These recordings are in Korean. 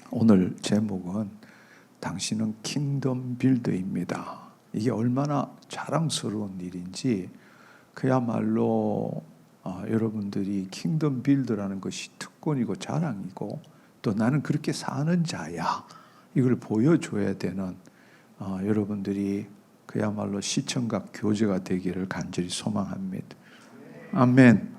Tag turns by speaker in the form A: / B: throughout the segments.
A: 오늘 제목은 당신은 킹덤 빌더입니다. 이게 얼마나 자랑스러운 일인지, 그야말로 여러분들이 킹덤 빌더라는 것이 특권이고 자랑이고, 또 나는 그렇게 사는 자야, 이걸 보여줘야 되는 여러분들이 그야말로 시청각 교제가 되기를 간절히 소망합니다. 아멘.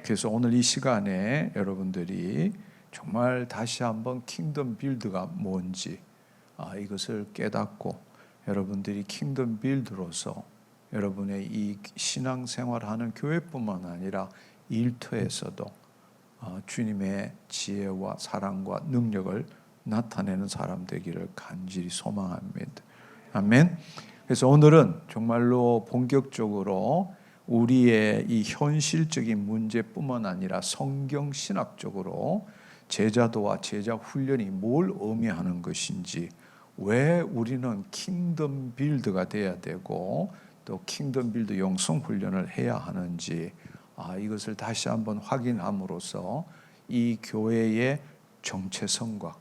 A: 그래서 오늘 이 시간에 여러분들이 정말 다시 한번 킹덤 빌드가 뭔지 이것을 깨닫고, 여러분들이 킹덤 빌드로서 여러분의 이 신앙생활하는 교회뿐만 아니라 일터에서도 주님의 지혜와 사랑과 능력을 나타내는 사람 되기를 간절히 소망합니다. 아멘. 그래서 오늘은 정말로 본격적으로 우리의 이 현실적인 문제뿐만 아니라 성경 신학적으로 제자도와 제자 훈련이 뭘 의미하는 것인지, 왜 우리는 킹덤 빌드가 돼야 되고 또 킹덤 빌드 영성 훈련을 해야 하는지, 이것을 다시 한번 확인함으로써 이 교회의 정체성과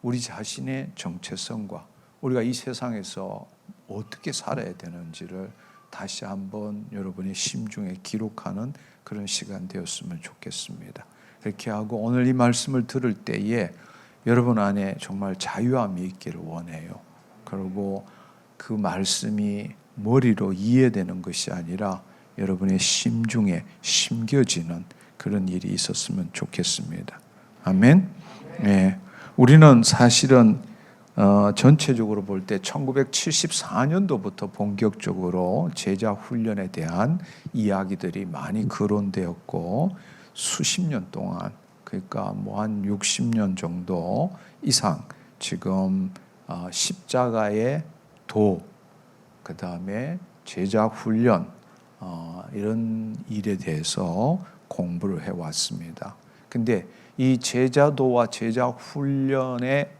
A: 우리 자신의 정체성과 우리가 이 세상에서 어떻게 살아야 되는지를 다시 한번 여러분의 심중에 기록하는 그런 시간 되었으면 좋겠습니다. 그렇게 하고 오늘 이 말씀을 들을 때에 여러분 안에 정말 자유함이 있기를 원해요. 그리고 그 말씀이 머리로 이해되는 것이 아니라 여러분의 심중에 심겨지는 그런 일이 있었으면 좋겠습니다. 아멘. 네. 우리는 사실은 전체적으로 볼 때 1974년도부터 본격적으로 제자 훈련에 대한 이야기들이 많이 거론되었고, 수십 년 동안, 그러니까 뭐 한 60년 정도 이상 지금 십자가의 도, 그 다음에 제자 훈련, 이런 일에 대해서 공부를 해왔습니다. 근데 이 제자도와 제자 훈련의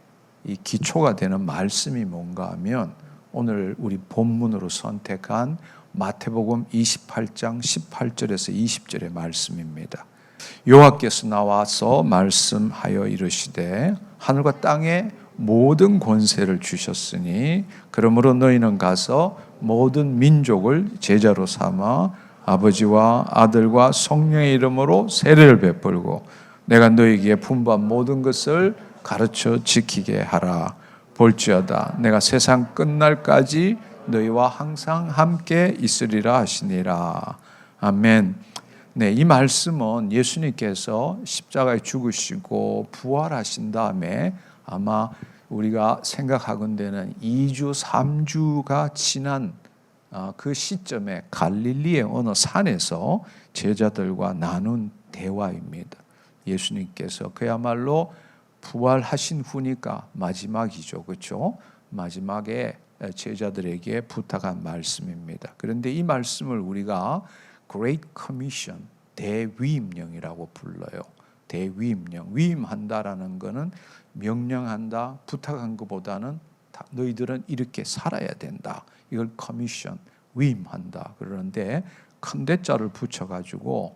A: 이 기초가 되는 말씀이 뭔가 하면, 오늘 우리 본문으로 선택한 마태복음 28장 18절에서 20절의 말씀입니다. 여호와께서 나와서 말씀하여 이르시되 하늘과 땅의 모든 권세를 주셨으니 그러므로 너희는 가서 모든 민족을 제자로 삼아 아버지와 아들과 성령의 이름으로 세례를 베풀고 내가 너희에게 분부한 모든 것을 가르쳐 지키게 하라. 볼지어다 내가 세상 끝날까지 너희와 항상 함께 있으리라 하시니라. 아멘. 네, 이 말씀은 예수님께서 십자가에 죽으시고 부활하신 다음에 아마 우리가 생각하건대는 2주, 3주가 지난 그 시점에 갈릴리의 어느 산에서 제자들과 나눈 대화입니다. 예수님께서 그야말로 부활하신 후니까 마지막이죠, 그렇죠? 마지막에 제자들에게 부탁한 말씀입니다. 그런데 이 말씀을 우리가 Great Commission, 대위임령이라고 불러요. 대위임령, 위임한다라는 것은 명령한다, 부탁한 것보다는 너희들은 이렇게 살아야 된다. 이걸 커미션, 위임한다 그러는데, 큰 대자를 붙여가지고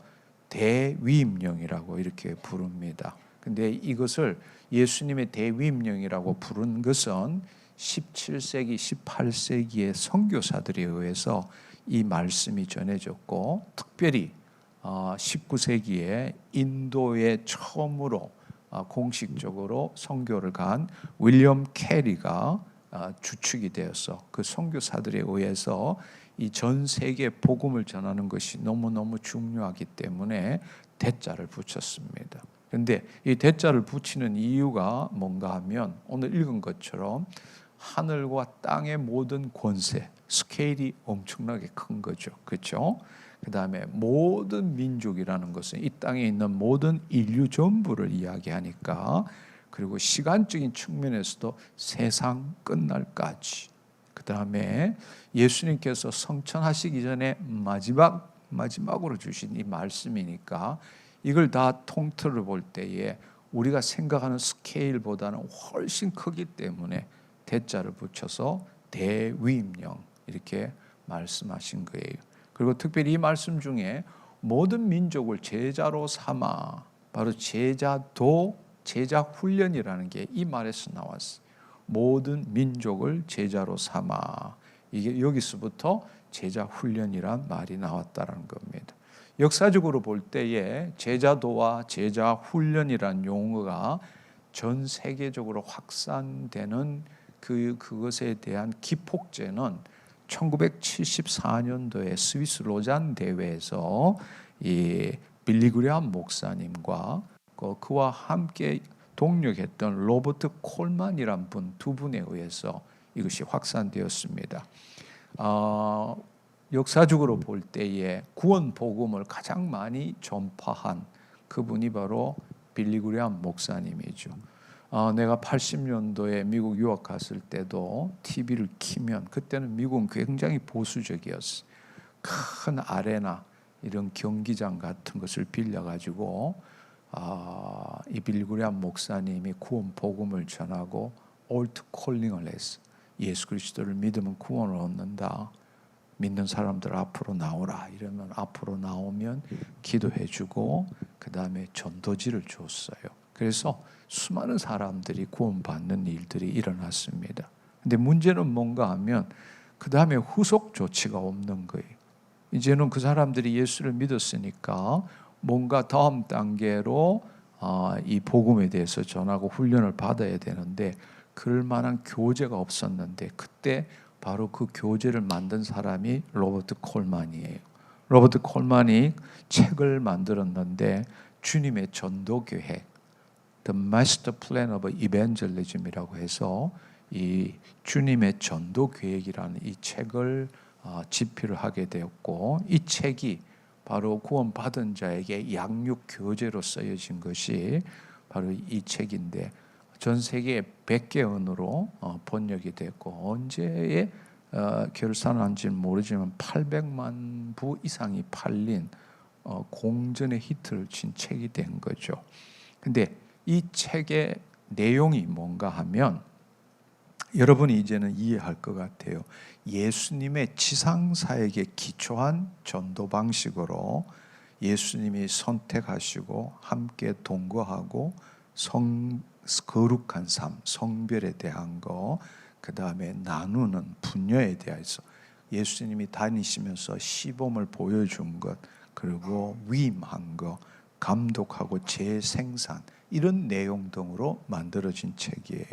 A: 대위임령이라고 이렇게 부릅니다. 근데 이것을 예수님의 대위임령이라고 부른 것은 17세기, 18세기의 선교사들에 의해서 이 말씀이 전해졌고, 특별히 19세기에 인도에 처음으로 공식적으로 선교를 간 윌리엄 캐리가 주축이 되어서 그 선교사들에 의해서 이 전 세계 복음을 전하는 것이 너무너무 중요하기 때문에 대자를 붙였습니다. 그런데 이 대자를 붙이는 이유가 뭔가 하면, 오늘 읽은 것처럼 하늘과 땅의 모든 권세, 스케일이 엄청나게 큰 거죠. 그렇죠? 그 다음에 모든 민족이라는 것은 이 땅에 있는 모든 인류 전부를 이야기하니까, 그리고 시간적인 측면에서도 세상 끝날까지, 그 다음에 예수님께서 성천하시기 전에 마지막으로 주신 이 말씀이니까, 이걸 다 통틀어 볼 때에 우리가 생각하는 스케일보다는 훨씬 크기 때문에 대자를 붙여서 대위임령 이렇게 말씀하신 거예요. 그리고 특별히 이 말씀 중에 모든 민족을 제자로 삼아, 바로 제자도 제자 훈련이라는 게 이 말에서 나왔어요. 모든 민족을 제자로 삼아. 이게 여기서부터 제자 훈련이란 말이 나왔다는 겁니다. 역사적으로 볼 때에 제자도와 제자 훈련이란 용어가 전 세계적으로 확산되는 그것에 대한 기폭제는 1974년도에 스위스 로잔 대회에서 이 빌리 그레이엄 목사님과 그와 함께 동력했던 로버트 콜만이란 두 분에 의해서 이것이 확산되었습니다. 역사적으로 볼 때에 구원 복음을 가장 많이 전파한 그분이 바로 빌리 그레이엄 목사님이죠. 내가 80년도에 미국 유학 갔을 때도 TV를 키면 그때는 미국은 굉장히 보수적이었어요. 큰 아레나 이런 경기장 같은 것을 빌려가지고 이 빌리 그레이엄 목사님이 구원 복음을 전하고 올트 콜링을 했어. 예수 그리스도를 믿으면 구원을 얻는다. 믿는 사람들 앞으로 나오라. 이러면 앞으로 나오면 기도해주고 그 다음에 전도지를 줬어요. 그래서 수많은 사람들이 구원받는 일들이 일어났습니다. 근데 문제는 뭔가 하면 그 다음에 후속 조치가 없는 거예요. 이제는 그 사람들이 예수를 믿었으니까 뭔가 다음 단계로 이 복음에 대해서 전하고 훈련을 받아야 되는데 그럴 만한 교재가 없었는데 그때 바로 그 교재를 만든 사람이 로버트 콜만이에요. 로버트 콜만이 책을 만들었는데 주님의 전도 계획, The Master Plan of Evangelism이라고 해서 이 주님의 전도 계획이라는 이 책을 집필을 하게 되었고 이 책이 바로 구원받은 자에게 양육 교재로 쓰여진 것이 바로 이 책인데 전 세계 100개 언어로 번역이 됐고 언제에 결산한지는 모르지만 800만 부 이상이 팔린 공전의 히트를 친 책이 된 거죠. 근데 이 책의 내용이 뭔가 하면 여러분이 이제는 이해할 것 같아요. 예수님의 지상사역에 기초한 전도 방식으로 예수님이 선택하시고 함께 동거하고 거룩한 삶, 성별에 대한 거, 그 다음에 나누는 분야에 대해서 예수님이 다니시면서 시범을 보여준 것, 그리고 위임한 것, 감독하고 재생산 이런 내용 등으로 만들어진 책이에요.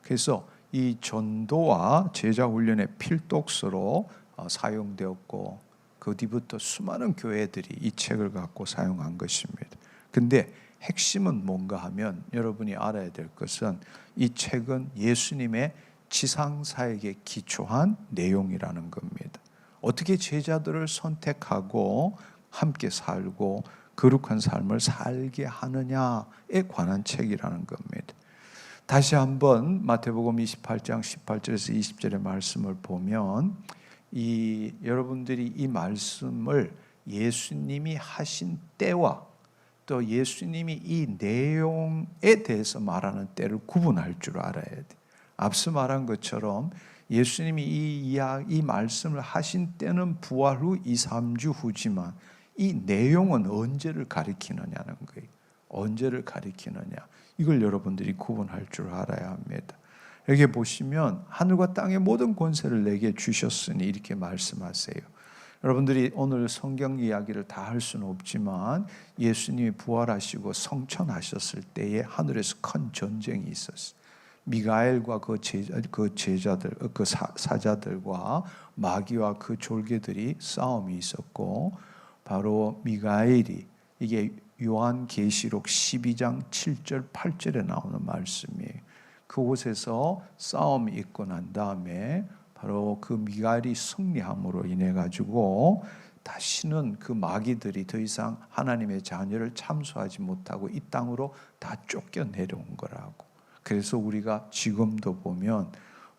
A: 그래서 이 전도와 제자 훈련의 필독서로 사용되었고 그 뒤부터 수많은 교회들이 이 책을 갖고 사용한 것입니다. 근데 핵심은 뭔가 하면 여러분이 알아야 될 것은 이 책은 예수님의 지상사역에 기초한 내용이라는 겁니다. 어떻게 제자들을 선택하고 함께 살고 거룩한 삶을 살게 하느냐에 관한 책이라는 겁니다. 다시 한번 마태복음 28장 18절에서 20절의 말씀을 보면 여러분들이 이 말씀을 예수님이 하신 때와 또 예수님이 이 내용에 대해서 말하는 때를 구분할 줄 알아야 돼. 앞서 말한 것처럼 예수님이 이 말씀을 하신 때는 부활 후 2, 3주 후지만 이 내용은 언제를 가리키느냐는 거예요. 언제를 가리키느냐. 이걸 여러분들이 구분할 줄 알아야 합니다. 여기 보시면 하늘과 땅의 모든 권세를 내게 주셨으니 이렇게 말씀하세요. 여러분들이 오늘 성경 이야기를 다 할 수는 없지만 예수님이 부활하시고 성천하셨을 때에 하늘에서 큰 전쟁이 있었어요. 미가엘과 그 제자들, 그 사자들과 마귀와 그 졸개들이 싸움이 있었고 바로 미가엘이 이게 요한계시록 12장 7절 8절에 나오는 말씀이에요. 그곳에서 싸움이 있고 난 다음에 바로 그 미가엘이 승리함으로 인해 가지고 다시는 그 마귀들이 더 이상 하나님의 자녀를 참수하지 못하고 이 땅으로 다 쫓겨 내려온 거라고. 그래서 우리가 지금도 보면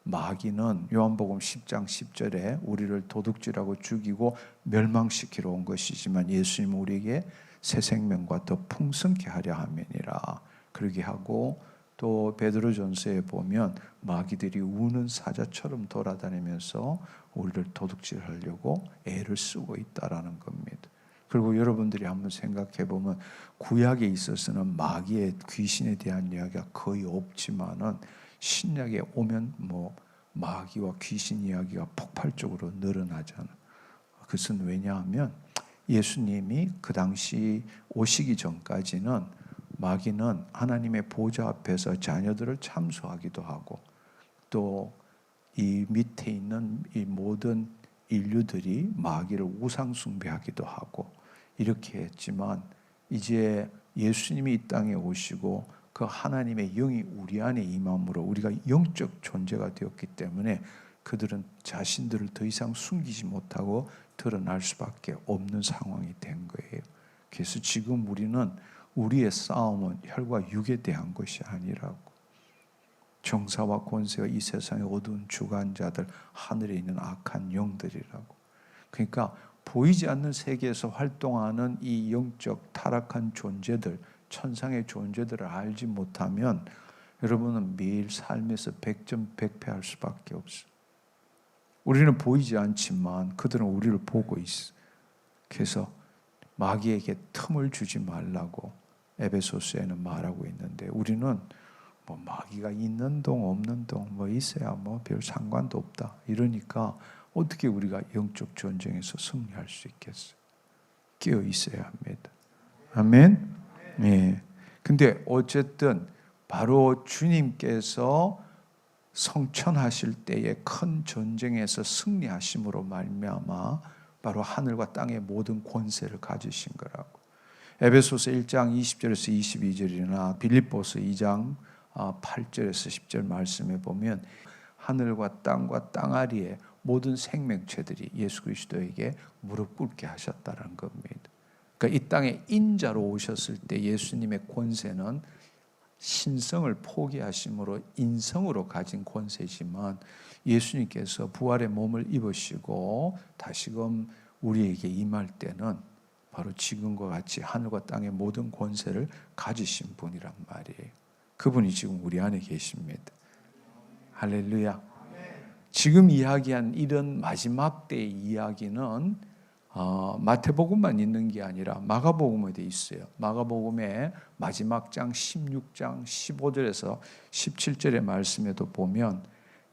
A: 마귀는 요한복음 10장 10절에 우리를 도둑질하고 죽이고 멸망시키러 온 것이지만 예수님은 우리에게 새 생명과 더 풍성케 하려 함이니라 그러게 하고 또 베드로전서에 보면 마귀들이 우는 사자처럼 돌아다니면서 우리를 도둑질하려고 애를 쓰고 있다라는 겁니다. 그리고 여러분들이 한번 생각해 보면 구약에 있어서는 마귀의 귀신에 대한 이야기가 거의 없지만은 신약에 오면 마귀와 귀신 이야기가 폭발적으로 늘어나잖아. 그것은 왜냐하면 예수님이 그 당시 오시기 전까지는 마귀는 하나님의 보좌 앞에서 자녀들을 참수하기도 하고 또 이 밑에 있는 이 모든 인류들이 마귀를 우상 숭배하기도 하고 이렇게 했지만 이제 예수님이 이 땅에 오시고 그 하나님의 영이 우리 안에 임함으로 우리가 영적 존재가 되었기 때문에 그들은 자신들을 더 이상 숨기지 못하고 드러날 수밖에 없는 상황이 된 거예요. 그래서 지금 우리는 우리의 싸움은 혈과 육에 대한 것이 아니라고. 정사와 권세와 이 세상의 어두운 주관자들, 하늘에 있는 악한 영들이라고. 그러니까 보이지 않는 세계에서 활동하는 이 영적 타락한 존재들, 천상의 존재들을 알지 못하면 여러분은 매일 삶에서 100점 100패할 수밖에 없어요. 우리는 보이지 않지만 그들은 우리를 보고 있어. 그래서 마귀에게 틈을 주지 말라고 에베소서에는 말하고 있는데 우리는 마귀가 있는 동 없는 동 있어야 별 상관도 없다. 이러니까 어떻게 우리가 영적 전쟁에서 승리할 수 있겠어요? 깨어 있어야 합니다. 아멘. 네. 근데 어쨌든 바로 주님께서 성천하실 때의 큰 전쟁에서 승리하심으로 말미암아 바로 하늘과 땅의 모든 권세를 가지신 거라고. 에베소서 1장 20절에서 22절이나 빌립보서 2장 8절에서 10절 말씀에 보면 하늘과 땅과 땅아리의 모든 생명체들이 예수 그리스도에게 무릎 꿇게 하셨다는 겁니다. 그러니까 이 땅에 인자로 오셨을 때 예수님의 권세는 신성을 포기하심으로 인성으로 가진 권세지만 예수님께서 부활의 몸을 입으시고 다시금 우리에게 임할 때는 바로 지금과 같이 하늘과 땅의 모든 권세를 가지신 분이란 말이에요. 그분이 지금 우리 안에 계십니다. 할렐루야. 지금 이야기한 이런 마지막 때의 이야기는 마태복음만 있는 게 아니라 마가복음에도 있어요. 마가복음의 마지막 장 16장 15절에서 17절의 말씀에도 보면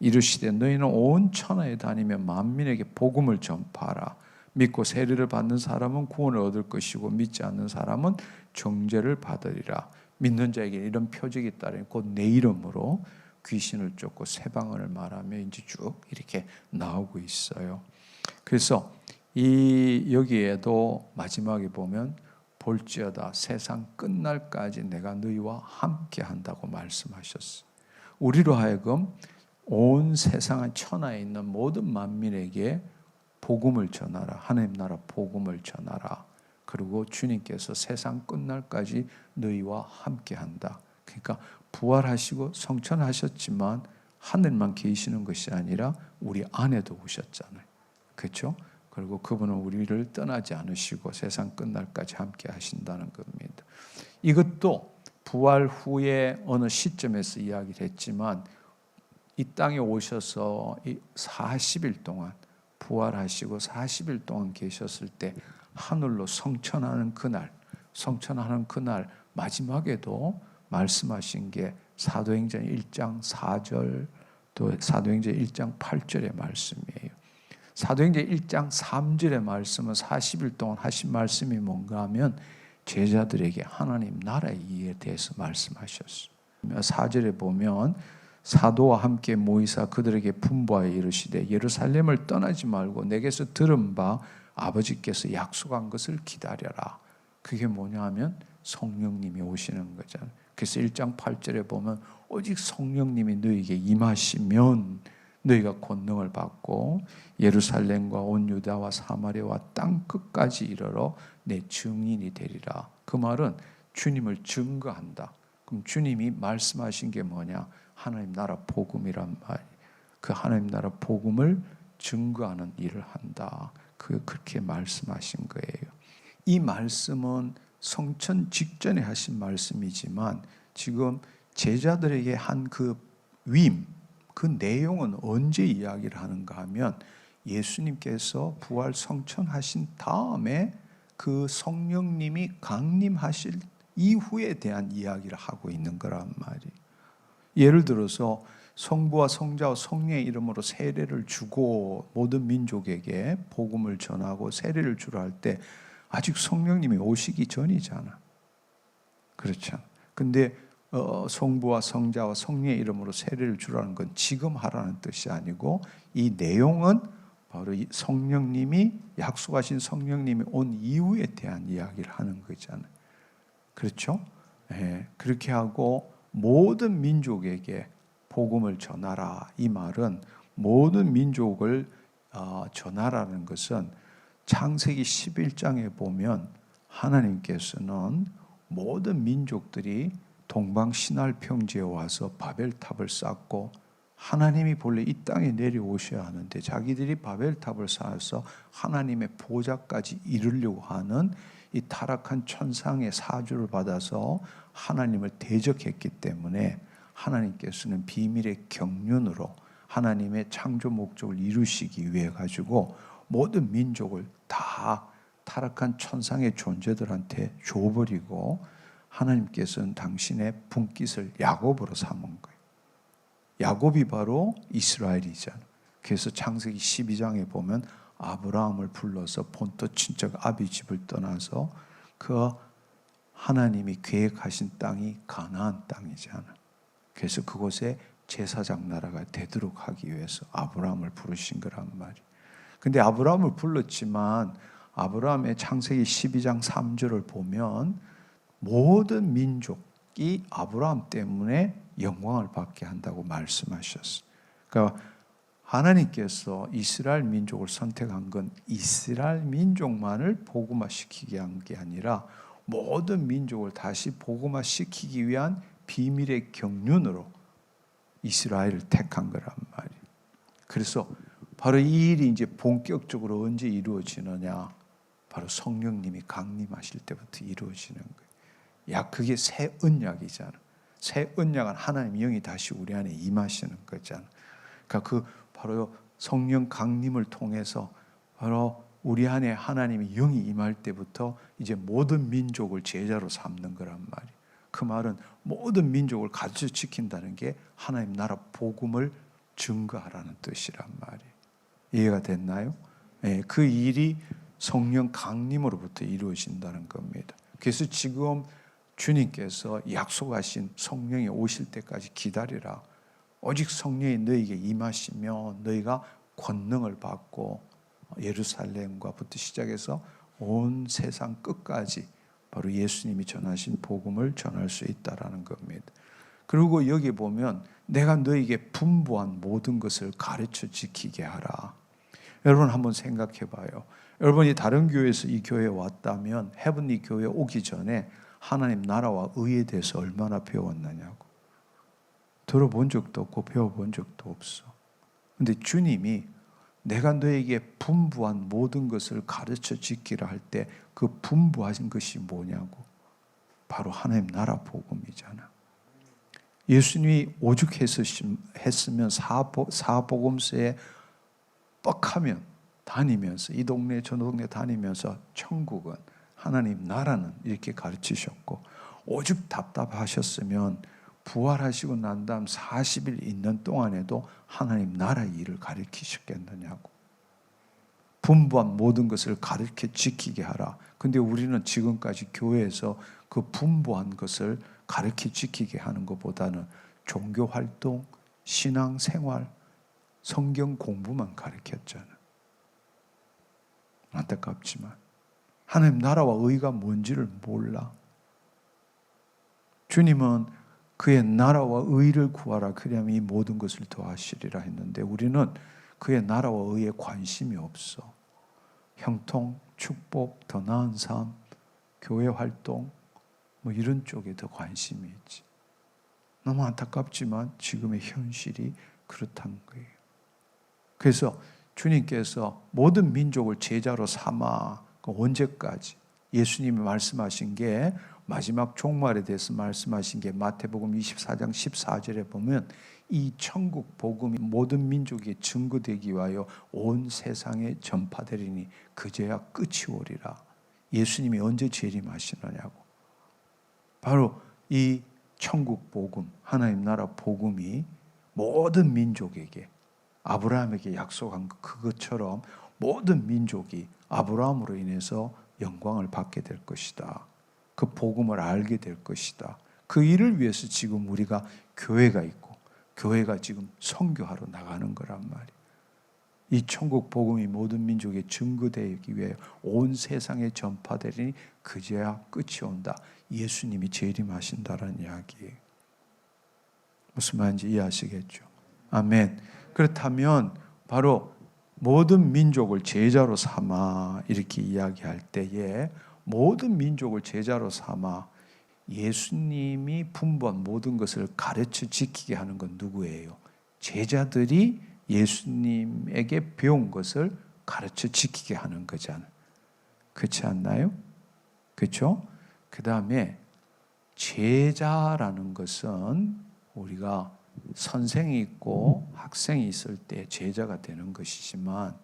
A: 이르시되 너희는 온 천하에 다니며 만민에게 복음을 전파하라. 믿고 세례를 받는 사람은 구원을 얻을 것이고 믿지 않는 사람은 정죄를 받으리라. 믿는 자에게 이런 표적이 따르니 곧 내 이름으로 귀신을 쫓고 새 방언을 말하며 이제 쭉 이렇게 나오고 있어요. 그래서 여기에도 마지막에 보면 볼지어다 세상 끝날까지 내가 너희와 함께 한다고 말씀하셨어요. 우리로 하여금 온 세상 천하에 있는 모든 만민에게 복음을 전하라. 하나님 나라 복음을 전하라. 그리고 주님께서 세상 끝날까지 너희와 함께 한다. 그러니까 부활하시고 성천하셨지만 하늘만 계시는 것이 아니라 우리 안에도 오셨잖아요. 그렇죠? 그리고 그분은 우리를 떠나지 않으시고 세상 끝날까지 함께 하신다는 겁니다. 이것도 부활 후에 어느 시점에서 이야기를 했지만 이 땅에 오셔서 40일 동안 부활하시고 40일 동안 계셨을 때 하늘로 성천하는 그날 마지막에도 말씀하신 게 사도행전 1장 4절 또 사도행전 1장 8절의 말씀이에요. 사도행전 1장 3절의 말씀은 40일 동안 하신 말씀이 뭔가 하면 제자들에게 하나님 나라의 이에 대해서 말씀하셨어요. 4절에 보면 사도와 함께 모이사 그들에게 분부하여 이르시되 예루살렘을 떠나지 말고 내게서 들은 바 아버지께서 약속한 것을 기다려라. 그게 뭐냐 하면 성령님이 오시는 거잖아요. 그래서 1장 8절에 보면 오직 성령님이 너희에게 임하시면 너희가 권능을 받고 예루살렘과 온 유다와 사마리아와 땅 끝까지 이르러 내 증인이 되리라. 그 말은 주님을 증거한다. 그럼 주님이 말씀하신 게 뭐냐? 하나님 나라 복음이란 말. 그 하나님 나라 복음을 증거하는 일을 한다. 그렇게 말씀하신 거예요. 이 말씀은 성천 직전에 하신 말씀이지만 지금 제자들에게 한 그 위임, 그 내용은 언제 이야기를 하는가 하면 예수님께서 부활 성천하신 다음에 그 성령님이 강림하실 이후에 대한 이야기를 하고 있는 거란 말이에요. 예를 들어서 성부와 성자와 성령의 이름으로 세례를 주고 모든 민족에게 복음을 전하고 세례를 주라 할 때 아직 성령님이 오시기 전이잖아. 그렇죠. 근데 성부와 성자와 성령의 이름으로 세례를 주라는 건 지금 하라는 뜻이 아니고 이 내용은 바로 이 성령님이 약속하신 성령님이 온 이후에 대한 이야기를 하는 거잖아요. 그렇죠? 예, 그렇게 하고 모든 민족에게 복음을 전하라. 이 말은 모든 민족을 전하라는 것은 창세기 11장에 보면 하나님께서는 모든 민족들이 동방신할 평지에 와서 바벨탑을 쌓고 하나님이 본래 이 땅에 내려오셔야 하는데 자기들이 바벨탑을 쌓아서 하나님의 보좌까지 이루려고 하는 이 타락한 천상의 사주를 받아서 하나님을 대적했기 때문에 하나님께서는 비밀의 경륜으로 하나님의 창조 목적을 이루시기 위해 가지고 모든 민족을 다 타락한 천상의 존재들한테 줘버리고 하나님께서는 당신의 분깃을 야곱으로 삼은 거예요. 야곱이 바로 이스라엘이잖아. 그래서 창세기 12장에 보면 아브라함을 불러서 본토 친척 아비 집을 떠나서 그 하나님이 계획하신 땅이 가나안 땅이잖아. 그래서 그곳에 제사장 나라가 되도록 하기 위해서 아브라함을 부르신 거란 말이에요. 근데 아브라함을 불렀지만 아브라함의 창세기 12장 3절을 보면 모든 민족이 아브라함 때문에 영광을 받게 한다고 말씀하셨어요. 그러니까 하나님께서 이스라엘 민족을 선택한 건 이스라엘 민족만을 복음화시키게 한 게 아니라 모든 민족을 다시 복음화시키기 위한 비밀의 경륜으로 이스라엘을 택한 거란 말이에요. 그래서 바로 이 일이 이제 본격적으로 언제 이루어지느냐? 바로 성령님이 강림하실 때부터 이루어지는 거예요. 그게 새 언약이잖아. 새 언약은 하나님 영이 다시 우리 안에 임하시는 거잖아. 그러니까 바로 성령 강림을 통해서 바로 우리 안에 하나님의 영이 임할 때부터 이제 모든 민족을 제자로 삼는 거란 말이에요. 그 말은 모든 민족을 가르쳐 지킨다는 게 하나님 나라 복음을 증거하라는 뜻이란 말이에요. 이해가 됐나요? 네, 그 일이 성령 강림으로부터 이루어진다는 겁니다. 그래서 지금 주님께서 약속하신 성령이 오실 때까지 기다리라. 오직 성령이 너에게 임하시며 너희가 권능을 받고 예루살렘과부터 시작해서 온 세상 끝까지 바로 예수님이 전하신 복음을 전할 수 있다라는 겁니다. 그리고 여기 보면 내가 너에게 분부한 모든 것을 가르쳐 지키게 하라. 여러분 한번 생각해 봐요. 여러분이 다른 교회에서 이 교회에 왔다면 헤븐리 교회에 오기 전에 하나님 나라와 의에 대해서 얼마나 배웠느냐고. 들어본 적도 없고 배워본 적도 없어. 근데 주님이 내가 너에게 분부한 모든 것을 가르쳐 지키라 할 때 그 분부하신 것이 뭐냐고. 바로 하나님 나라 복음이잖아. 예수님이 오죽했으면 사복음서에 뻑하면 다니면서 이 동네 저 동네 다니면서 천국은 하나님 나라는 이렇게 가르치셨고 오죽 답답하셨으면 부활하시고 난 다음 40일 있는 동안에도 하나님 나라의 일을 가르치셨겠느냐고. 분부한 모든 것을 가르쳐 지키게 하라. 근데 우리는 지금까지 교회에서 그 분부한 것을 가르쳐 지키게 하는 것보다는 종교 활동, 신앙 생활, 성경 공부만 가르쳤잖아. 안타깝지만 하나님 나라와 의가 뭔지를 몰라. 주님은 그의 나라와 의를 구하라. 그리하면 이 모든 것을 더하시리라 했는데 우리는 그의 나라와 의에 관심이 없어. 형통, 축복, 더 나은 삶, 교회 활동 뭐 이런 쪽에 더 관심이 있지. 너무 안타깝지만 지금의 현실이 그렇다는 거예요. 그래서 주님께서 모든 민족을 제자로 삼아 언제까지 예수님이 말씀하신 게 마지막 종말에 대해서 말씀하신 게 마태복음 24장 14절에 보면 이 천국 복음이 모든 민족에 증거되기 위하여 온 세상에 전파되리니 그제야 끝이 오리라. 예수님이 언제 재림하시느냐고. 바로 이 천국 복음, 하나님 나라 복음이 모든 민족에게, 아브라함에게 약속한 그것처럼 모든 민족이 아브라함으로 인해서 영광을 받게 될 것이다. 그 복음을 알게 될 것이다. 그 일을 위해서 지금 우리가 교회가 있고 교회가 지금 선교하러 나가는 거란 말이에요. 이 천국 복음이 모든 민족에 증거되기 위해 온 세상에 전파되리니 그제야 끝이 온다. 예수님이 재림하신다는 이야기예요. 무슨 말인지 이해하시겠죠? 아멘. 그렇다면 바로 모든 민족을 제자로 삼아 이렇게 이야기할 때에 모든 민족을 제자로 삼아 예수님이 분부한 모든 것을 가르쳐 지키게 하는 건 누구예요? 제자들이 예수님에게 배운 것을 가르쳐 지키게 하는 거잖아요. 그렇지 않나요? 그렇죠? 그 다음에 제자라는 것은 우리가 선생이 있고 학생이 있을 때 제자가 되는 것이지만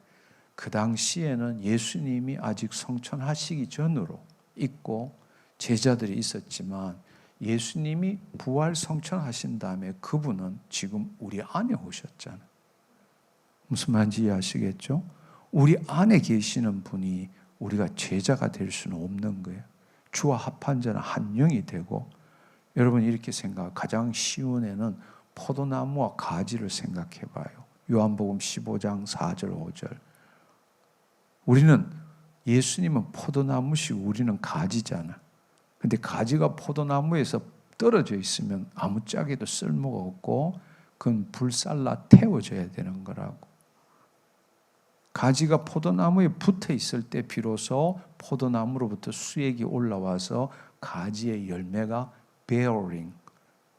A: 그 당시에는 예수님이 아직 성천하시기 전으로 있고 제자들이 있었지만 예수님이 부활 성천하신 다음에 그분은 지금 우리 안에 오셨잖아요. 무슨 말인지 이해하시겠죠? 우리 안에 계시는 분이 우리가 제자가 될 수는 없는 거예요. 주와 합한 자는 한 영이 되고, 여러분 이렇게 생각, 가장 쉬운 애는 포도나무와 가지를 생각해 봐요. 요한복음 15장 4절 5절. 우리는 예수님은 포도나무시고 우리는 가지잖아. 근데 가지가 포도나무에서 떨어져 있으면 아무짝에도 쓸모가 없고 그건 불살라 태워져야 되는 거라고. 가지가 포도나무에 붙어 있을 때 비로소 포도나무로부터 수액이 올라와서 가지의 열매가 bearing,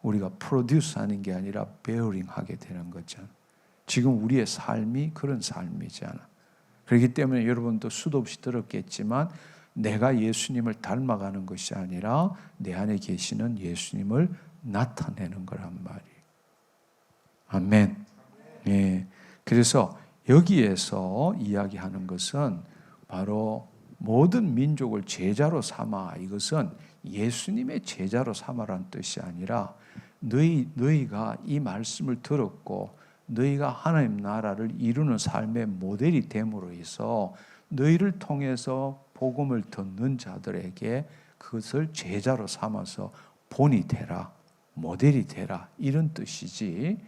A: 우리가 produce 하는 게 아니라 bearing 하게 되는 거잖아. 지금 우리의 삶이 그런 삶이잖아. 그렇기 때문에 여러분도 수도 없이 들었겠지만 내가 예수님을 닮아가는 것이 아니라 내 안에 계시는 예수님을 나타내는 거란 말이에요. 아멘. 예. 그래서 여기에서 이야기하는 것은 바로 모든 민족을 제자로 삼아, 이것은 예수님의 제자로 삼아라는 뜻이 아니라 너희가 이 말씀을 들었고 너희가 하나님 나라를 이루는 삶의 모델이 됨으로 해서 너희를 통해서 복음을 듣는 자들에게 그것을 제자로 삼아서 본이 되라, 모델이 되라, 이런 뜻이지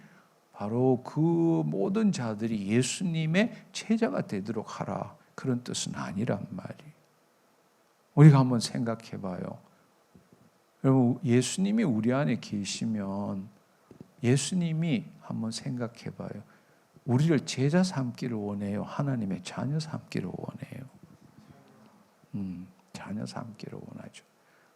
A: 바로 그 모든 자들이 예수님의 제자가 되도록 하라, 그런 뜻은 아니란 말이에요. 우리가 한번 생각해 봐요. 여러분, 예수님이 우리 안에 계시면 예수님이 한번 생각해 봐요. 우리를 제자 삼기를 원해요? 하나님의 자녀 삼기를 원해요? 자녀 삼기를 원하죠.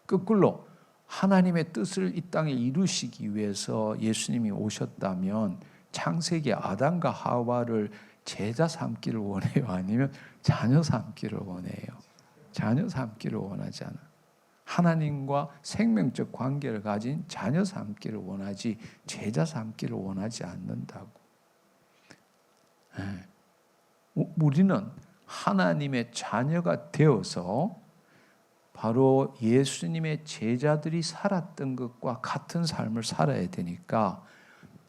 A: 거꾸로 하나님의 뜻을 이 땅에 이루시기 위해서 예수님이 오셨다면 창세기 아담과 하와를 제자 삼기를 원해요? 아니면 자녀 삼기를 원해요? 자녀 삼기를 원하잖아. 하나님과 생명적 관계를 가진 자녀 삼기를 원하지 제자 삼기를 원하지 않는다고. 우리는 하나님의 자녀가 되어서 바로 예수님의 제자들이 살았던 것과 같은 삶을 살아야 되니까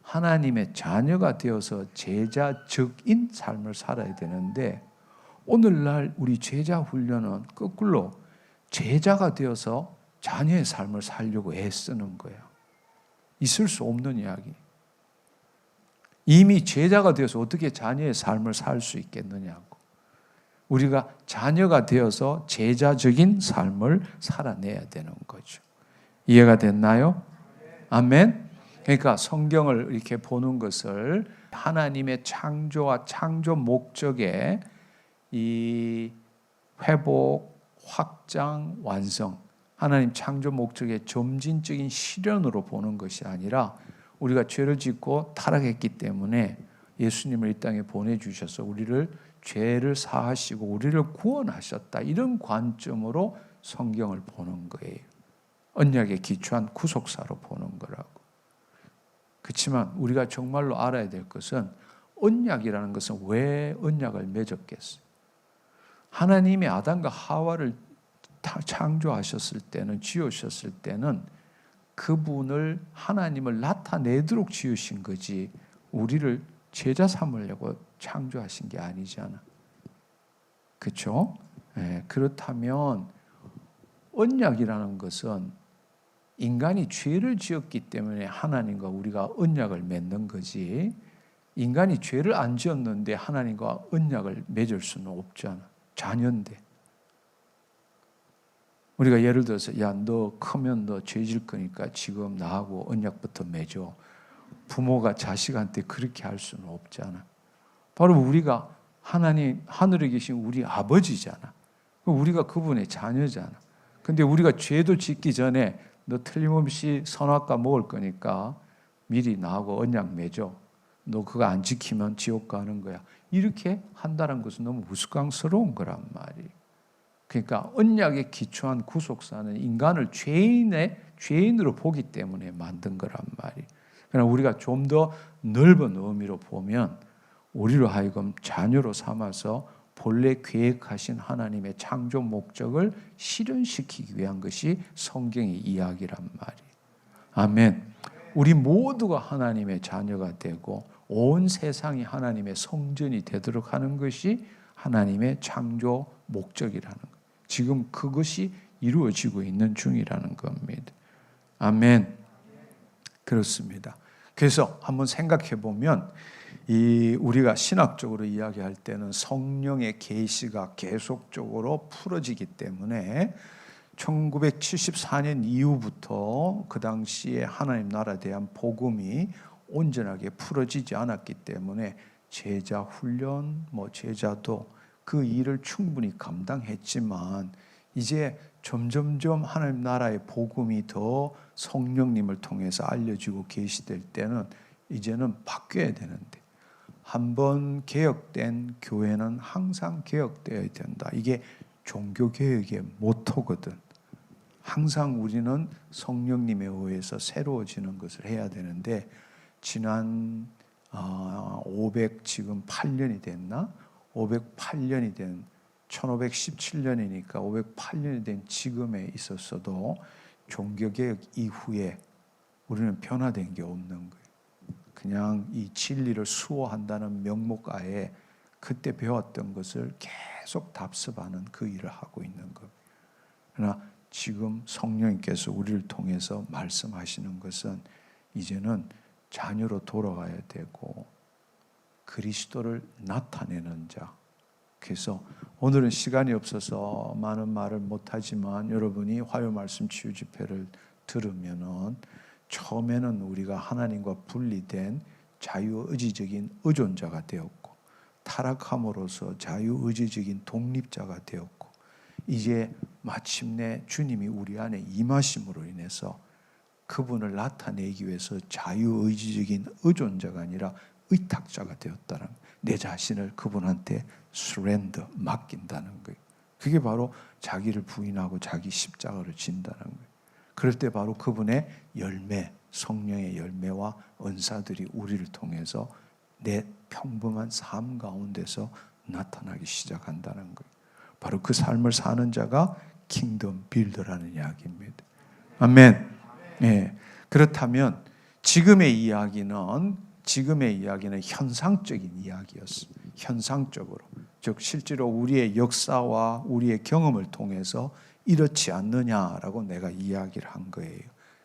A: 하나님의 자녀가 되어서 제자적인 삶을 살아야 되는데, 오늘날 우리 제자 훈련은 거꾸로 제자가 되어서 자녀의 삶을 살려고 애쓰는 거야. 있을 수 없는 이야기. 이미 제자가 되어서 어떻게 자녀의 삶을 살 수 있겠느냐고. 우리가 자녀가 되어서 제자적인 삶을 살아내야 되는 거죠. 이해가 됐나요? 아멘. 그러니까 성경을 이렇게 보는 것을 하나님의 창조와 창조 목적의 이 회복, 확장, 완성, 하나님 창조 목적의 점진적인 실현으로 보는 것이 아니라 우리가 죄를 짓고 타락했기 때문에 예수님을 이 땅에 보내주셔서 우리를 죄를 사하시고 우리를 구원하셨다, 이런 관점으로 성경을 보는 거예요. 언약에 기초한 구속사로 보는 거라고. 그렇지만 우리가 정말로 알아야 될 것은 언약이라는 것은 왜 언약을 맺었겠어요? 하나님이 아담과 하와를 창조하셨을 때는, 지으셨을 때는 그분을, 하나님을 나타내도록 지으신 거지 우리를 제자 삼으려고 창조하신 게 아니잖아. 그렇죠? 네, 그렇다면 언약이라는 것은 인간이 죄를 지었기 때문에 하나님과 우리가 언약을 맺는 거지, 인간이 죄를 안 지었는데 하나님과 언약을 맺을 수는 없잖아. 자녀인데. 우리가 예를 들어서 야, 너 크면 너 죄 질 거니까 지금 나하고 언약부터 맺어. 부모가 자식한테 그렇게 할 수는 없잖아. 바로 우리가 하나님, 하늘에 계신 우리 아버지잖아. 우리가 그분의 자녀잖아. 근데 우리가 죄도 짓기 전에 너 틀림없이 선악과 먹을 거니까 미리 나하고 언약 맺어. 너 그거 안 지키면 지옥 가는 거야. 이렇게 한다는 것은 너무 우스꽝스러운 거란 말이에요. 그러니까 언약에 기초한 구속사는 인간을 죄인으로 보기 때문에 만든 거란 말이에요. 그러나 우리가 좀 더 넓은 의미로 보면 우리로 하여금 자녀로 삼아서 본래 계획하신 하나님의 창조 목적을 실현시키기 위한 것이 성경의 이야기란 말이에요. 아멘. 우리 모두가 하나님의 자녀가 되고 온 세상이 하나님의 성전이 되도록 하는 것이 하나님의 창조 목적이라는 것. 지금 그것이 이루어지고 있는 중이라는 겁니다. 아멘. 그렇습니다. 그래서 한번 생각해 보면 우리가 신학적으로 이야기할 때는 성령의 계시가 계속적으로 풀어지기 때문에 1974년 이후부터 그 당시에 하나님 나라에 대한 복음이 온전하게 풀어지지 않았기 때문에 제자 훈련, 제자도 그 일을 충분히 감당했지만 이제 점점점 하나님 나라의 복음이 더 성령님을 통해서 알려지고 계시될 때는 이제는 바뀌어야 되는데, 한번 개혁된 교회는 항상 개혁되어야 된다. 이게 종교개혁의 모토거든. 항상 우리는 성령님에 의해서 새로워지는 것을 해야 되는데, 지난 508년이 됐나? 508년이 된 1517년이니까 508년이 된 지금에 있었어도 종교개혁 이후에 우리는 변화된 게 없는 거예요. 그냥 이 진리를 수호한다는 명목하에 그때 배웠던 것을 계속 답습하는 그 일을 하고 있는 겁니다. 그러나 지금 성령님께서 우리를 통해서 말씀하시는 것은 이제는 자녀로 돌아가야 되고 그리스도를 나타내는 자. 그래서 오늘은 시간이 없어서 많은 말을 못하지만 여러분이 화요 말씀 치유 집회를 들으면은 처음에는 우리가 하나님과 분리된 자유의지적인 의존자가 되었고, 타락함으로써 자유의지적인 독립자가 되었고, 이제 마침내 주님이 우리 안에 임하심으로 인해서 그분을 나타내기 위해서 자유의지적인 의존자가 아니라 의탁자가 되었다는, 내 자신을 그분한테 surrender, 맡긴다는 거예요. 그게 바로 자기를 부인하고 자기 십자가를 진다는 거예요. 그럴 때 바로 그분의 열매, 성령의 열매와 은사들이 우리를 통해서 내 평범한 삶 가운데서 나타나기 시작한다는 거예요. 바로 그 삶을 사는 자가 킹덤 빌더라는 이야기입니다. 아멘. 네. 그렇다면 지금의 이야기는 현상적인 이야기였어요. 현상적으로. 즉 실제로 우리의 역사와 우리의 경험을 통해서 이렇지 않느냐라고 내가 이야기를 한 거예요.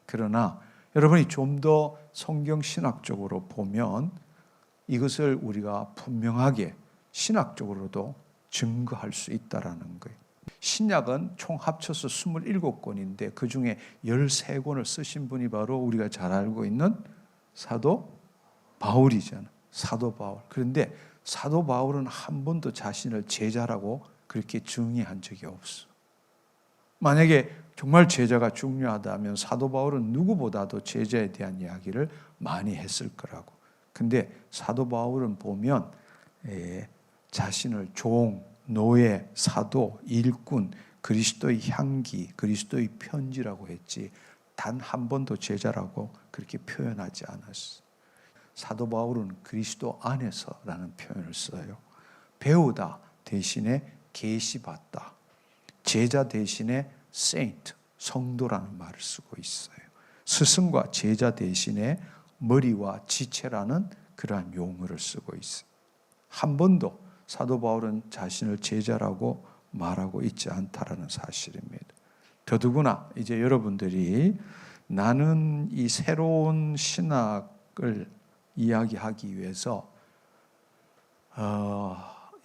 A: 그러나 여러분이 좀 더 성경 신학적으로 보면 이것을 우리가 분명하게 신학적으로도 증거할 수 있다라는 거예요. 신약은 총 합쳐서 27권인데 그 중에 13권을 쓰신 분이 바로 우리가 잘 알고 있는 사도 바울이잖아. 사도 바울. 그런데 사도 바울은 한 번도 자신을 제자라고 그렇게 정의한 적이 없어. 만약에 정말 제자가 중요하다면 사도 바울은 누구보다도 제자에 대한 이야기를 많이 했을 거라고. 근데 사도 바울은 보면 자신을 종, 노예, 사도, 일꾼, 그리스도의 향기, 그리스도의 편지라고 했지 단 한 번도 제자라고 그렇게 표현하지 않았어. 사도 바울은 그리스도 안에서라는 표현을 써요. 배우다 대신에 계시받다. 제자 대신에 saint, 성도라는 말을 쓰고 있어요. 스승과 제자 대신에 머리와 지체라는 그러한 용어를 쓰고 있어요. 한 번도 사도 바울은 자신을 제자라고 말하고 있지 않다라는 사실입니다. 더더구나 이제 여러분들이 나는 이 새로운 신학을 이야기하기 위해서